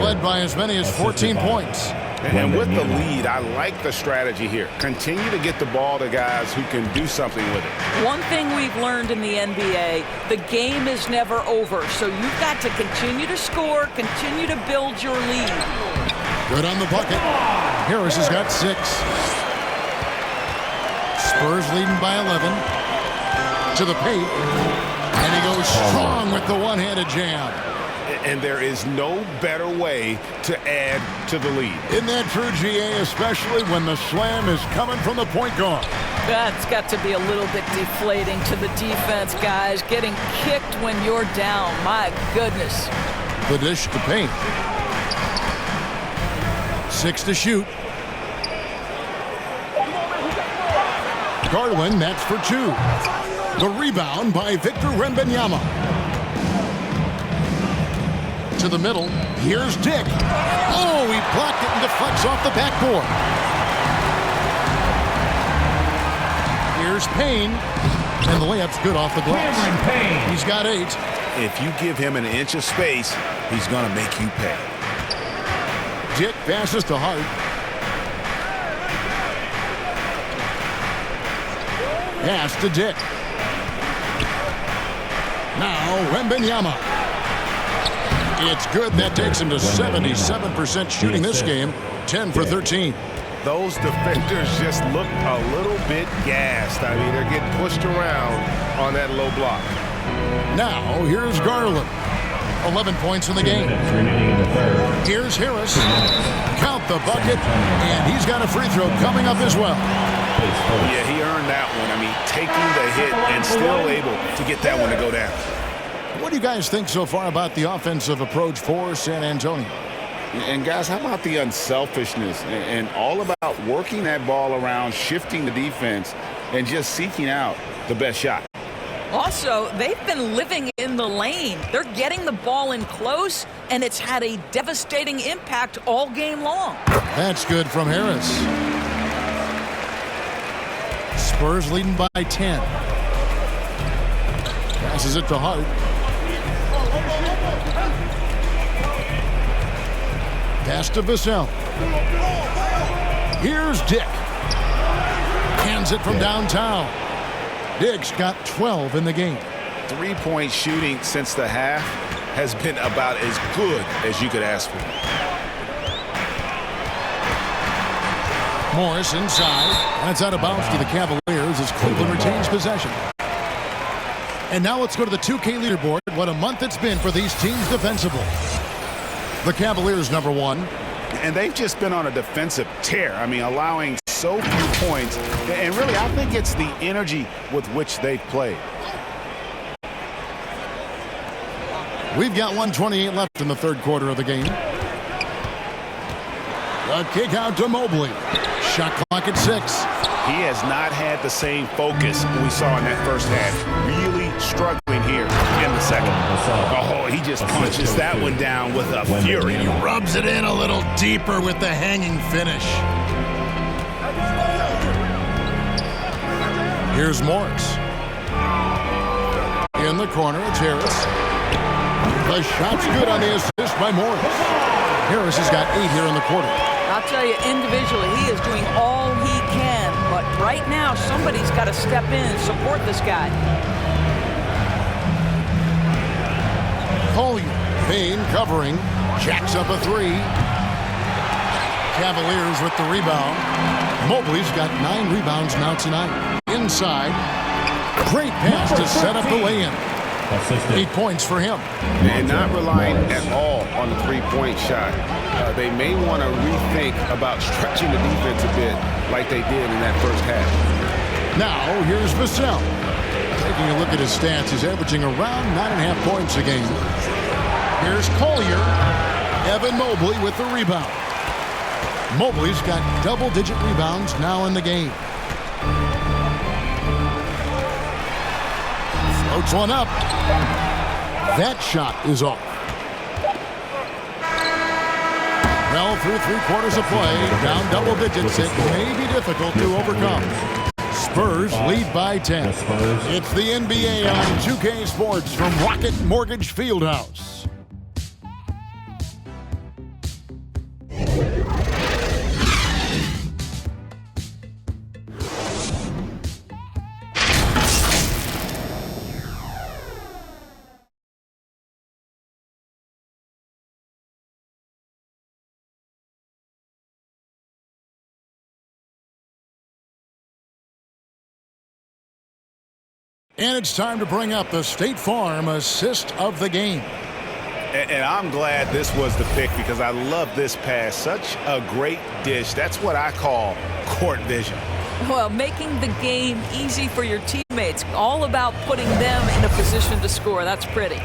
Led by as many as 14 points. And with the lead, I like the strategy here. Continue to get the ball to guys who can do something with it. One thing we've learned in the NBA, the game is never over. So you've got to continue to score, continue to build your lead. Good on the bucket. Harris has got 6. Spurs leading by 11. To the paint. And he goes strong with the one-handed jam. And there is no better way to add to the lead. Isn't that true, GA, especially when the slam is coming from the point guard? That's got to be a little bit deflating to the defense, guys. Getting kicked when you're down. My goodness. The dish to Payne. 6 to shoot. Garland, that's for 2. The rebound by Victor Wembanyama. To the middle. Here's Dick. Oh, he blocked it and deflects off the backboard. Here's Payne. And the layup's good off the glass. He's got 8. If you give him an inch of space, he's going to make you pay. Dick passes to Hart. Pass to Dick. Now Wembanyama. It's good. That takes him to 77% shooting this game. 10 for 13. Those defenders just look a little bit gassed. I mean, they're getting pushed around on that low block. Now here's Garland. 11 points in the game. Here's Harris. Count the bucket. And he's got a free throw coming up as well. Yeah, he earned that one. I mean, taking the hit and still able to get that one to go down. What do you guys think so far about the offensive approach for San Antonio? And guys, how about the unselfishness and all about working that ball around, shifting the defense, and just seeking out the best shot? Also, they've been living in the lane. They're getting the ball in close, and it's had a devastating impact all game long. That's good from Harris. Spurs leading by 10. Passes it to Hart. Pass to Vassell. Here's Dick. Hands it from downtown. Dick's got 12 in the game. 3-point shooting since the half has been about as good as you could ask for. Morris inside, and it's out of bounds to the Cavaliers as Cleveland retains possession. And now let's go to the 2K leaderboard. What a month it's been for these teams defensively. The Cavaliers #1. And they've just been on a defensive tear. I mean, allowing so few points. And really, I think it's the energy with which they've played. We've got 1:28 left in the third quarter of the game. The kick out to Mobley. Shot clock at 6. He has not had the same focus we saw in that first half. Really struggling here in the second. Oh, he just punches that one down with a fury. He rubs it in a little deeper with the hanging finish. Here's Morris. In the corner, it's Harris. The shot's good on the assist by Morris. Harris has got 8 here in the quarter. I'll tell you, individually, he is doing all he can. But right now, somebody's got to step in and support this guy. Collier, Bain covering, jacks up a 3. Cavaliers with the rebound. Mobley's got 9 rebounds now tonight. Inside, great pass to set up the lay-in. 8 points for him. And not relying at all on the three-point shot. They may want to rethink about stretching the defense a bit like they did in that first half. Now, here's Vassell. Taking a look at his stats, he's averaging around 9.5 points a game. Here's Collier. Evan Mobley with the rebound. Mobley's got double-digit rebounds now in the game. Floats one up. That shot is off. Well, through 3 quarters of play, down double digits, it may be difficult to overcome. Spurs lead by 10. It's the NBA on 2K Sports from Rocket Mortgage Fieldhouse. And it's time to bring up the State Farm assist of the game. And I'm glad this was the pick because I love this pass. Such a great dish. That's what I call court vision. Well, making the game easy for your teammates. All about putting them in a position to score. That's pretty.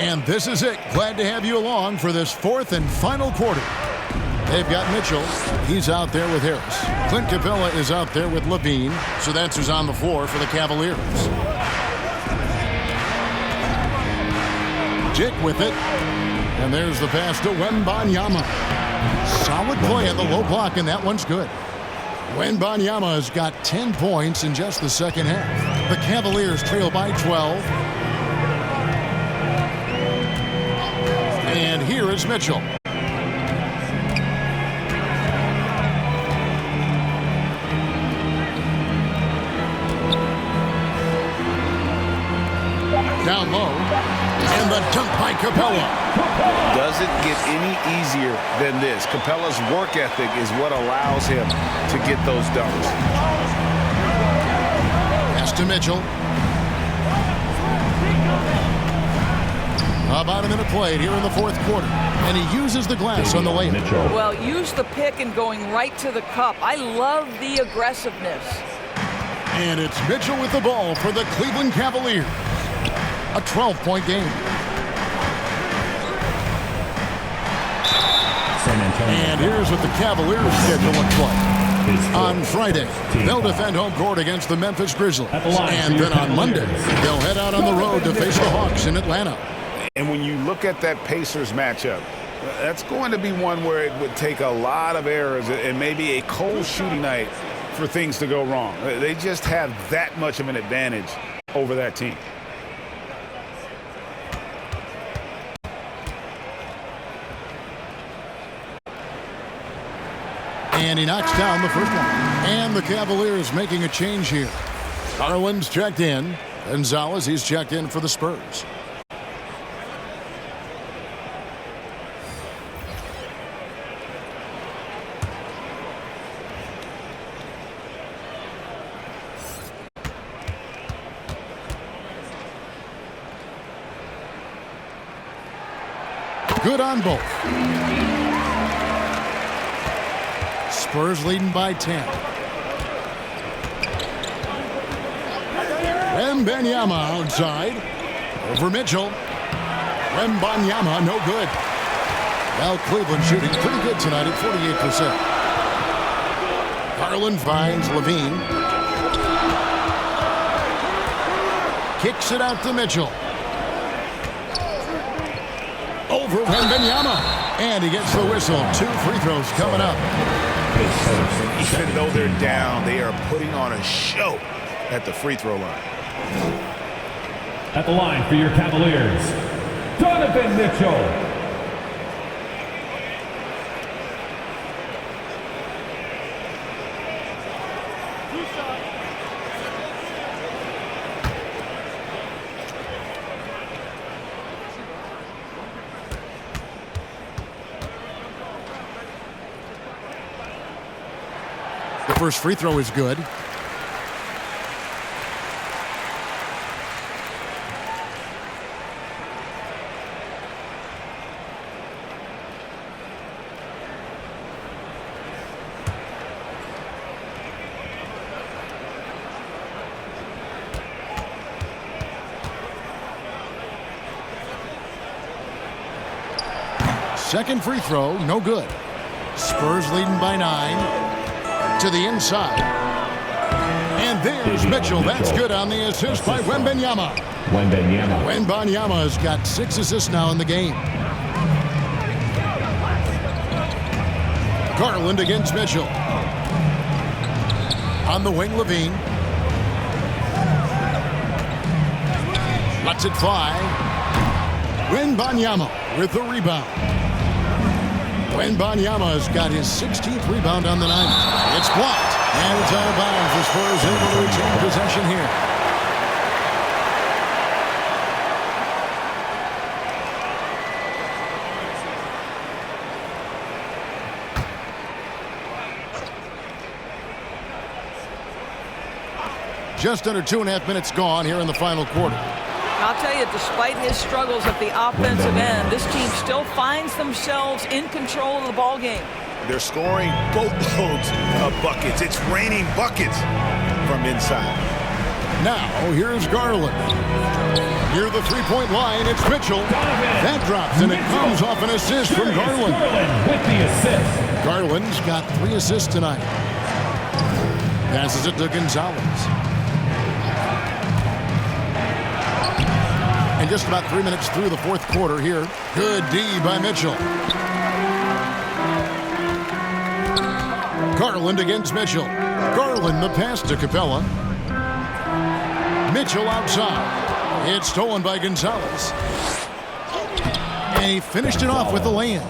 And this is it. Glad to have you along for this 4th and final quarter. They've got Mitchell. He's out there with Harris. Clint Capella is out there with Levine. So that's who's on the floor for the Cavaliers. Dick with it. And there's the pass to Wembanyama. Solid play at the low block, and that one's good. Wembanyama has got 10 points in just the second half. The Cavaliers trail by 12. And here is Mitchell. Down low. And the dunk by Capella. Doesn't get any easier than this. Capella's work ethic is what allows him to get those dunks. Pass to Mitchell. About a minute played here in the 4th quarter. And he uses the glass on the layup. Well, use the pick and going right to the cup. I love the aggressiveness. And it's Mitchell with the ball for the Cleveland Cavaliers. A 12-point game. And here's what the Cavaliers schedule looks like. On Friday, they'll defend home court against the Memphis Grizzlies. And then on Monday, they'll head out on the road to face the Hawks in Atlanta. And when you look at that Pacers matchup, that's going to be one where it would take a lot of errors and maybe a cold shooting night for things to go wrong. They just have that much of an advantage over that team. And he knocks down the first one. And the Cavaliers making a change here. Garland's checked in. Gonzalez, he's checked in for the Spurs. Good on both. Spurs leading by 10. Wembanyama outside. Over Mitchell. Wembanyama, no good. Well, Cleveland shooting pretty good tonight at 48%. Garland finds Levine. Kicks it out to Mitchell. Over Wembanyama. And he gets the whistle. 2 free throws coming up. Even though they're down, they are putting on a show at the free throw line. At the line for your Cavaliers, Donovan Mitchell. The first free throw is good. Second free throw, no good. Spurs leading by 9 to the inside. And there's Mitchell. That's good on the assist by Wembanyama. Wembanyama has got 6 assists now in the game. Garland against Mitchell. On the wing, Levine. Lets it fly. Wembanyama with the rebound. Wembanyama has got his 16th rebound on the night. It's blocked, and it's out of bounds. The Spurs able to retain possession here. Just under 2.5 minutes gone here in the final quarter. I'll tell you, despite his struggles at the offensive end, this team still finds themselves in control of the ball game. They're scoring boatloads of buckets. It's raining buckets from inside. Now, here's Garland. Near the three-point line, it's Mitchell. That drops, and it comes off an assist from Garland. With the assist. Garland's got 3 assists tonight. Passes it to Gonzalez. And just about 3 minutes through the fourth quarter here. Good D by Mitchell. Garland against Mitchell. Garland the pass to Capella. Mitchell outside. It's stolen by Gonzalez. And he finished it off with the lay-in.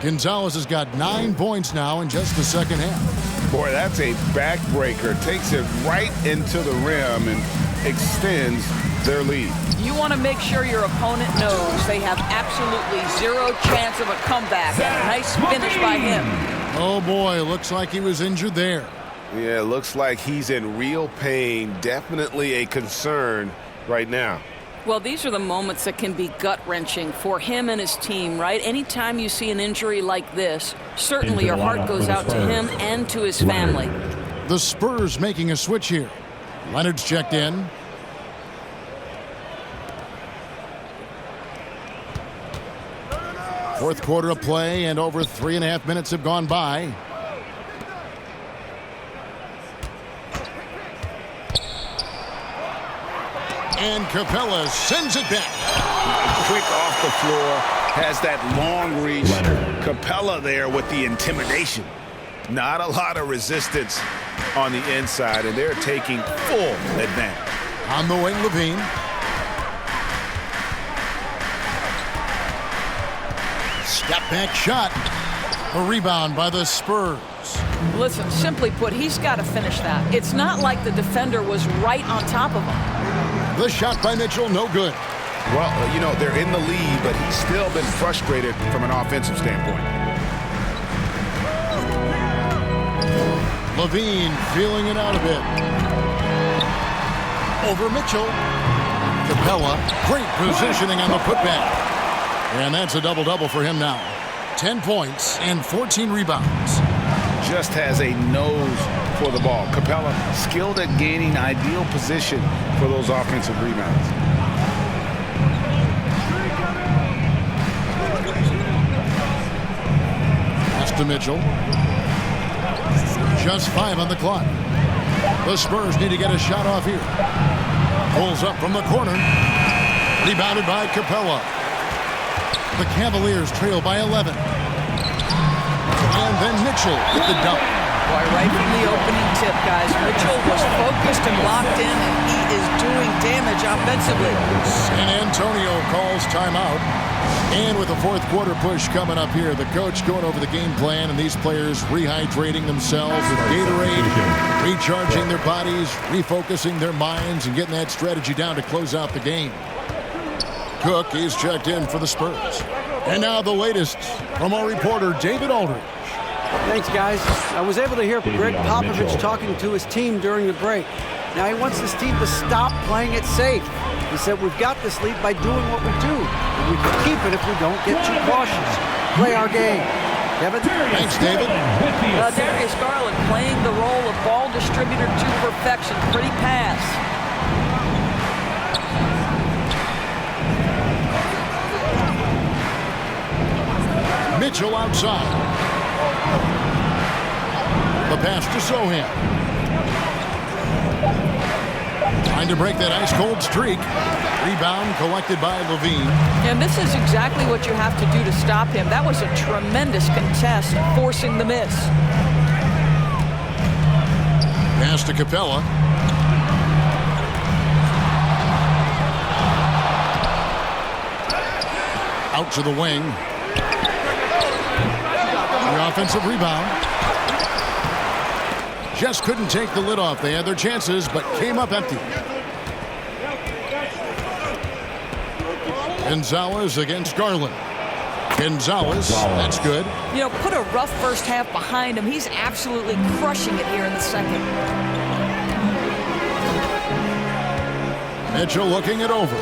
Gonzalez has got 9 points now in just the second half. Boy, that's a backbreaker. Takes it right into the rim and extends their lead. You want to make sure your opponent knows they have absolutely 0 chance of a comeback. And a nice finish by him. Oh boy, looks like he was injured there. Yeah, looks like he's in real pain. Definitely a concern right now. Well, these are the moments that can be gut-wrenching for him and his team, right? Anytime you see an injury like this, certainly your heart goes out to him and to his family. The Spurs making a switch here. Leonard's checked in. Fourth quarter of play, and over 3.5 minutes have gone by. And Capella sends it back. Quick off the floor, has that long reach. Capella there with the intimidation. Not a lot of resistance on the inside, and they're taking full advantage. On the wing, Levine. Step back shot. A rebound by the Spurs. Listen, simply put, he's got to finish that. It's not like the defender was right on top of him. The shot by Mitchell, no good. Well, you know, they're in the lead, but he's still been frustrated from an offensive standpoint. Levine feeling it out a bit. Over Mitchell. Capella, great positioning on the putback. And that's a double-double for him now. 10 points and 14 rebounds. Just has a nose for the ball. Capella skilled at gaining ideal position for those offensive rebounds. Pass to Mitchell. Just 5 on the clock. The Spurs need to get a shot off here. Pulls up from the corner. Rebounded by Capella. The Cavaliers trail by 11. And then Mitchell with the dunk. Boy, right from the opening tip, guys, Mitchell was focused and locked in, and he is doing damage offensively. San Antonio calls timeout. And with the fourth quarter push coming up here, the coach going over the game plan, and these players rehydrating themselves with Gatorade, recharging their bodies, refocusing their minds, and getting that strategy down to close out the game. Cook is checked in for the Spurs. And now the latest from our reporter, David Aldridge. Thanks, guys. I was able to hear Greg Popovich talking to his team during the break. Now he wants his team to stop playing it safe. He said, we've got this lead by doing what we do. And we can keep it if we don't get too cautious. Play our game. Kevin? Thanks, David. Darius Garland playing the role of ball distributor to perfection. Pretty pass. Mitchell outside. The pass to Sohan. Trying to break that ice-cold streak. Rebound collected by Levine. And this is exactly what you have to do to stop him. That was a tremendous contest, forcing the miss. Pass to Capella. Out to the wing. The offensive rebound. Just couldn't take the lid off. They had their chances, but came up empty. Gonzalez against Garland. Gonzalez, that's good. You know, put a rough first half behind him. He's absolutely crushing it here in the second. Mitchell looking it over.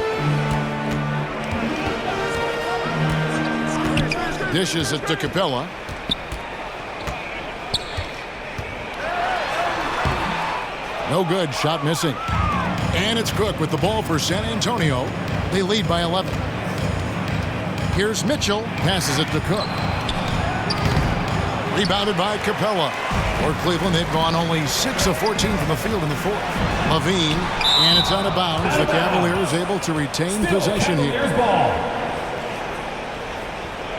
Dishes it to Capella. No good, shot missing. And it's Cook with the ball for San Antonio. They lead by 11. Here's Mitchell, passes it to Cook. Rebounded by Capella. For Cleveland, they've gone only 6 of 14 from the field in the fourth. Levine, and it's out of bounds. The Cavaliers able to retain possession here.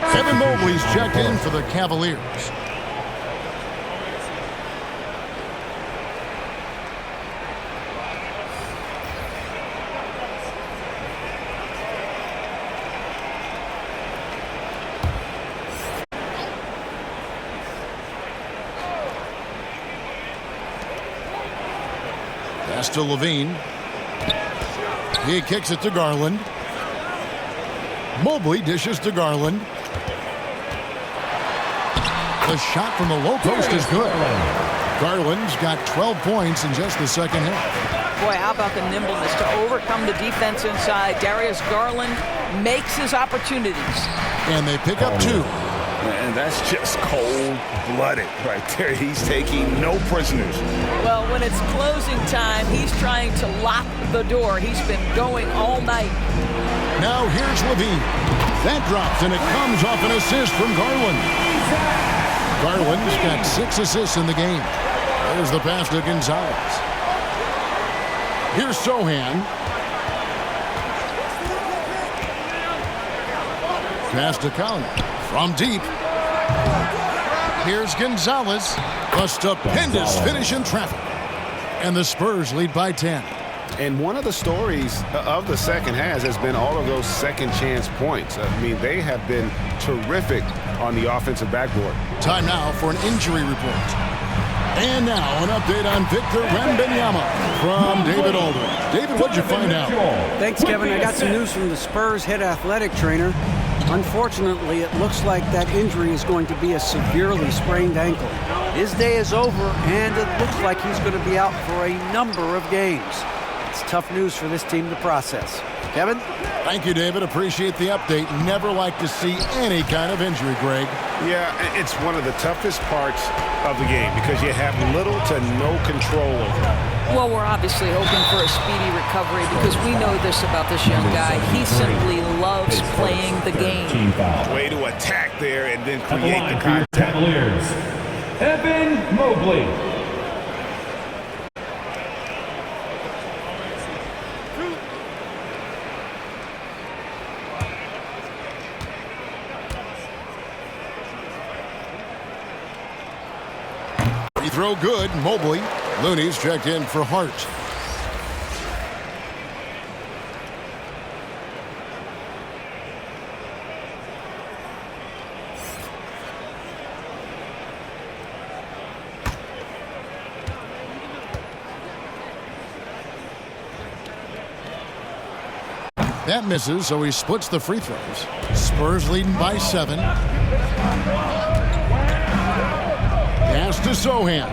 Evan Mobley's checked in for the Cavaliers. Pass to Levine. He kicks it to Garland. Mobley dishes to Garland. The shot from the low post is good. Garland's got 12 points in just the second half. Boy, how about the nimbleness to overcome the defense inside. Darius Garland makes his opportunities. And they pick up 2. And that's just cold-blooded right there. He's taking no prisoners. Well, when it's closing time, he's trying to lock the door. He's been going all night. Now here's Levine. That drops, and it comes off an assist from Garland. Garland's got 6 assists in the game. There's the pass to Gonzalez. Here's Sohan. Pass to Collins. From deep. Here's Gonzalez. A stupendous finish in traffic. And the Spurs lead by 10. And one of the stories of the second half has been all of those second chance points. I mean, they have been terrific on the offensive backboard. Time now for an injury report. And now an update on Victor Wembanyama from David Aldridge. David, what'd you find out? Thanks, Kevin. I got some news from the Spurs head athletic trainer. Unfortunately, it looks like that injury is going to be a severely sprained ankle. His day is over, and it looks like he's going to be out for a number of games. That's tough news for this team to process. Kevin? Thank you, David. Appreciate the update. Never like to see any kind of injury, Greg. Yeah, it's one of the toughest parts of the game because you have little to no control over it. Well, we're obviously hoping for a speedy recovery because we know this about this young guy. He simply loves playing the game. Way to attack there and then At the create line the for your contact. Cavaliers, Evan Mobley. Free throw good. Mobley. Looney's checked in for Hart. That misses, so he splits the free throws. Spurs leading by 7. Pass to Sohan.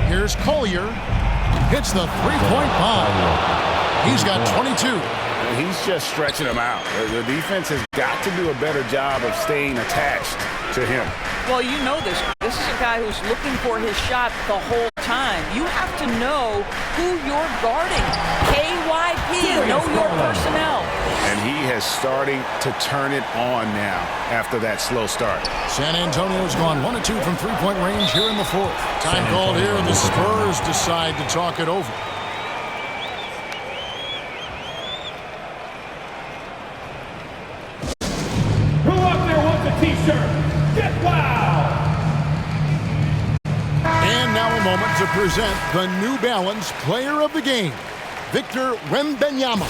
Here's Collier. Hits the three-point bomb. He's got 22. He's just stretching them out. The defense has got to do a better job of staying attached to him. Well, you know this. This is a guy who's looking for his shot the whole time. You have to know who you're guarding. KYP, know your personnel. And he has starting to turn it on now after that slow start. San Antonio's gone 1 of 2 from three-point range here in the fourth. Time called here, and the Spurs decide to talk it over. Who up there wants a t-shirt? Get wild! And now a moment to present the New Balance Player of the Game, Victor Wembanyama.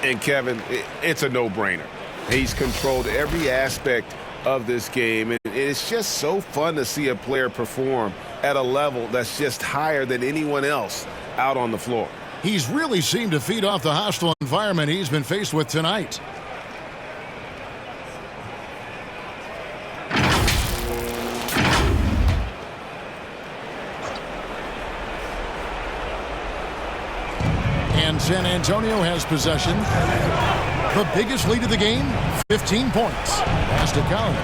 And Kevin, it's a no-brainer. He's controlled every aspect of this game, and it's just so fun to see a player perform at a level that's just higher than anyone else out on the floor. He's really seemed to feed off the hostile environment he's been faced with tonight. And San Antonio has possession. The biggest lead of the game, 15 points. Pass to Collier.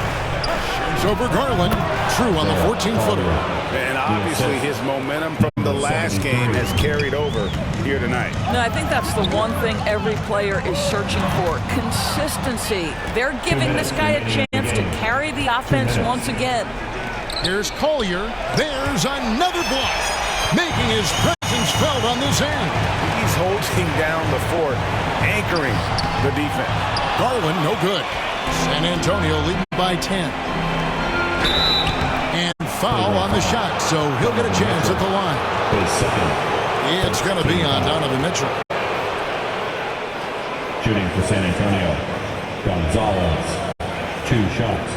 It's over Garland. True on the 14-footer. And obviously his momentum from the last game has carried over here tonight. No, I think that's the one thing every player is searching for. Consistency. They're giving this guy a chance to carry the offense once again. Here's Collier. There's another block. Making his presence felt on this end. He's holding down the fort, anchoring the defense. Garland, no good. San Antonio leading by 10. And foul on the shot, so he'll get a chance at the line. It's going to be on Donovan Mitchell. Shooting for San Antonio, Gonzalez. 2 shots.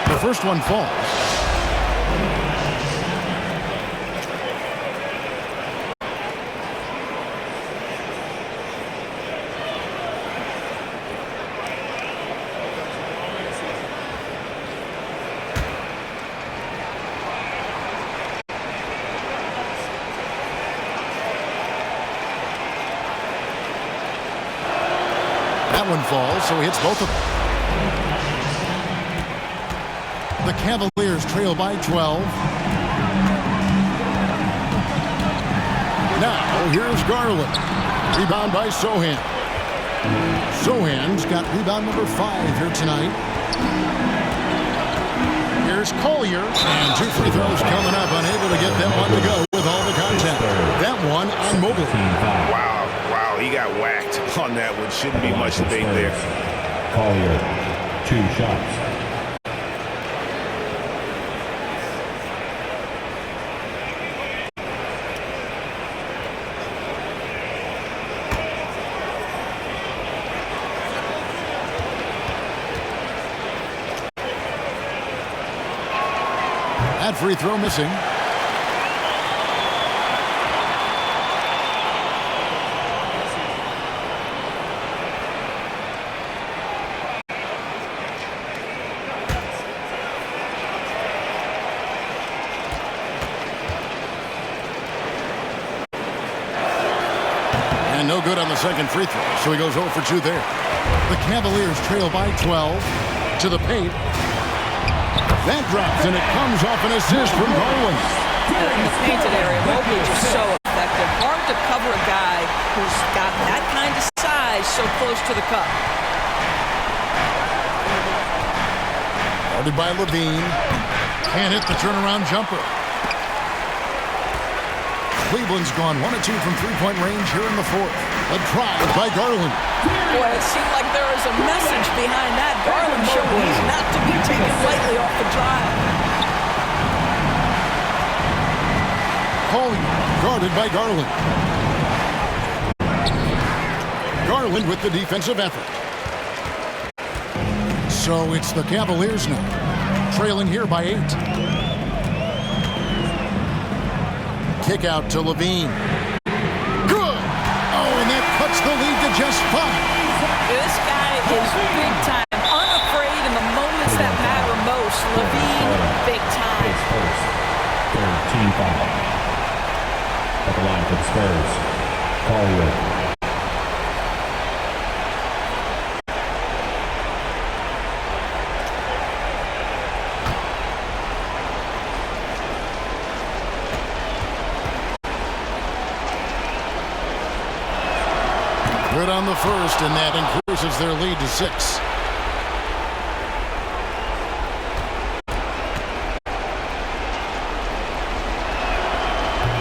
The first one falls. That one falls, so he hits both of them. The Cavaliers trail by 12. Now, here's Garland. Rebound by Sohan. Sohan's got rebound number 5 here tonight. Here's Collier. And 2 free throws coming up. Unable to get that one to go with all the contact. That one on Mobley. Wow, he got whacked on that one. Shouldn't be much debate there. Collier, 2 shots. That free throw missing. And no good on the second free throw, so he goes 0 for 2 there. The Cavaliers trail by 12 to the paint. That drops, and it comes off an assist from Garland. In the painted area, Mobley just so effective. Hard to cover a guy who's got that kind of size so close to the cup. Guarded by Levine. Can't hit the turnaround jumper. Cleveland's gone 1 of 2 from three-point range here in the fourth. A drive by Garland. Boy, it seemed like there was a message behind that. Garland showing he's not to be taken lightly off the drive. Collier, guarded by Garland. Garland with the defensive effort. So it's the Cavaliers now, trailing here by 8. Kick out to Levine. Good! Oh, and that cuts the lead to just 5. This guy is big time, unafraid in the moments that matter most. Levine, big time. Third team foul. At the line for the Spurs, Collier. Good on the first, and that increases their lead to 6.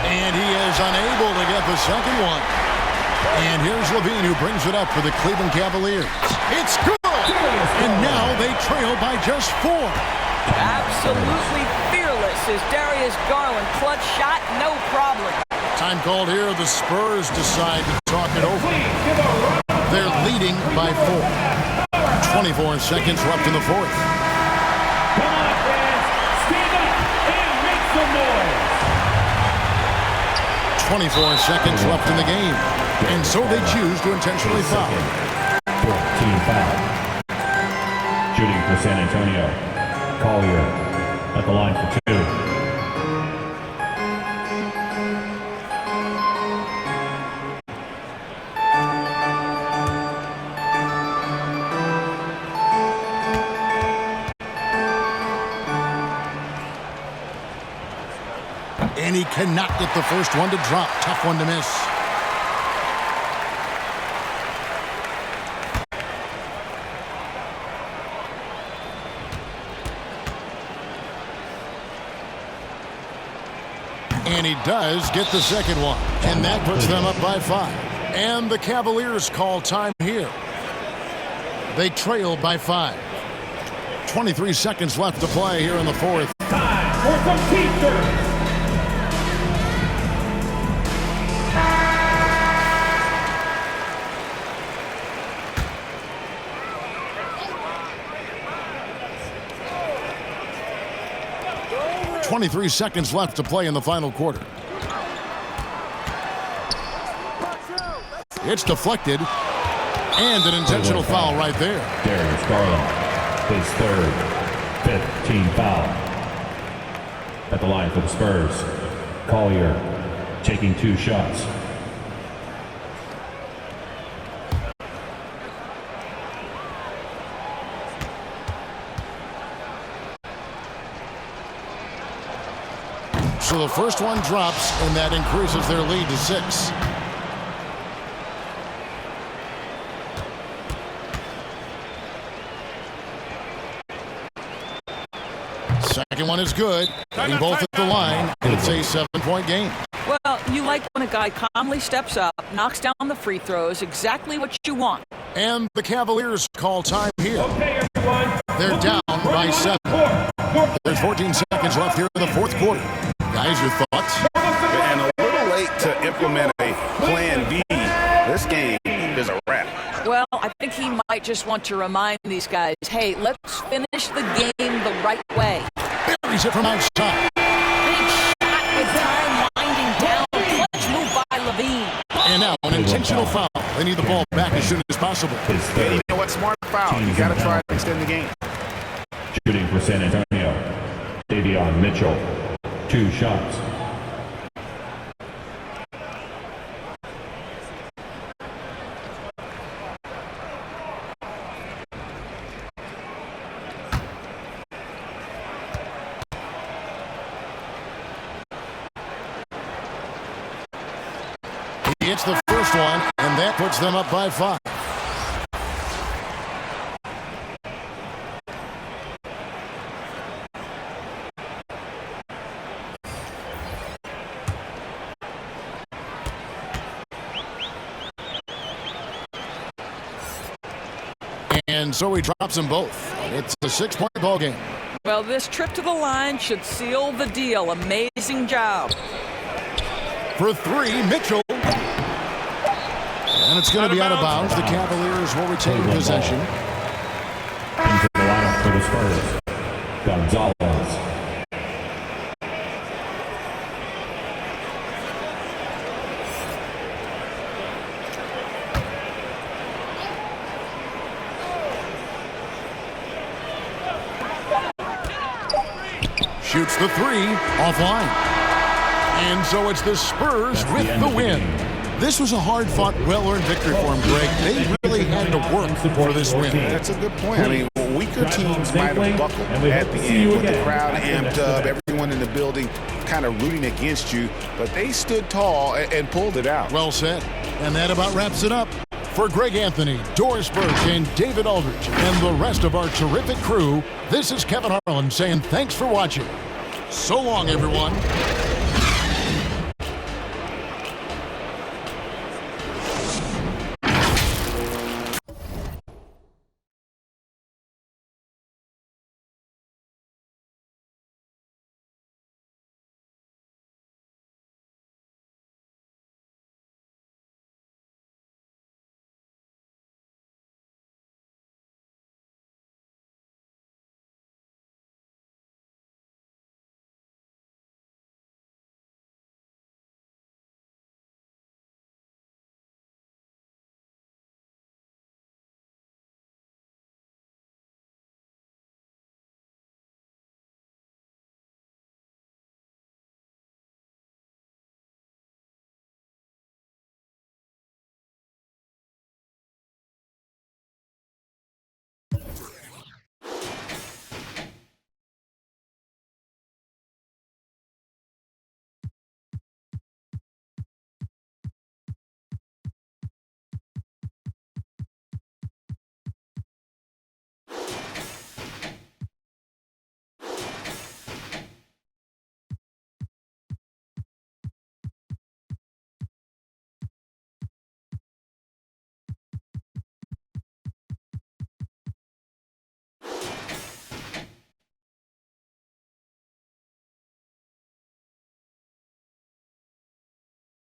And he is unable to get the second one. And here's Levine, who brings it up for the Cleveland Cavaliers. It's good! And now they trail by just 4. Absolutely fearless is Darius Garland. Clutch shot, no problem. Time called here. The Spurs decide to talk it over. They're leading by 4. 24 seconds left in the fourth. Come on, fans. Stand up and make some noise. 24 seconds left in the game. And so they choose to intentionally foul. 14 foul. Shooting for San Antonio. Collier at the line for 2. And he cannot get the first one to drop. Tough one to miss. And he does get the second one. And that puts them up by 5. And the Cavaliers call time here. They trail by 5. 23 seconds left to play here in the fourth. Time for some T-shirts. .23 seconds left to play in the final quarter. It's deflected. And an intentional foul right there. Darius Garland, his third, 5th team foul. At the line for the Spurs, Collier taking 2 shots. So the first one drops, and that increases their lead to 6. Second one is good. Getting both at the line, and it's a 7-point game. Well, you like when a guy calmly steps up, knocks down the free throws, exactly what you want. And the Cavaliers call time here. Okay, everyone. They're down by 7. There's 14 seconds left here in the fourth quarter. Guys, your thoughts? And a little late to implement a plan B. This game is a wrap. Well, I think he might just want to remind these guys, hey, let's finish the game the right way. Buries it from outside. intentional foul. They need the ball back as soon as possible. Yeah, you know what? Smart foul. You got to try to extend the game. Shooting for San Antonio, Davion Mitchell. 2 shots. He hits the first one, and that puts them up by 5. And so he drops them both. It's a 6-point ball game. Well, this trip to the line should seal the deal. Amazing job. For 3, Mitchell. And it's going to be out of bounds. The Cavaliers will retain possession. Into the lineup for the Spurs, Gonzalez. Shoots the 3 offline. And so it's the Spurs with the win. This was a hard-fought, well-earned victory for them, Greg. They really had to work for this win. That's a good point. I mean, weaker teams might have buckled at the end with the crowd amped up, everyone in the building kind of rooting against you, but they stood tall and pulled it out. Well said. And that about wraps it up. For Greg Anthony, Doris Burke, and David Aldridge, and the rest of our terrific crew, this is Kevin Harlan saying thanks for watching. So long, everyone.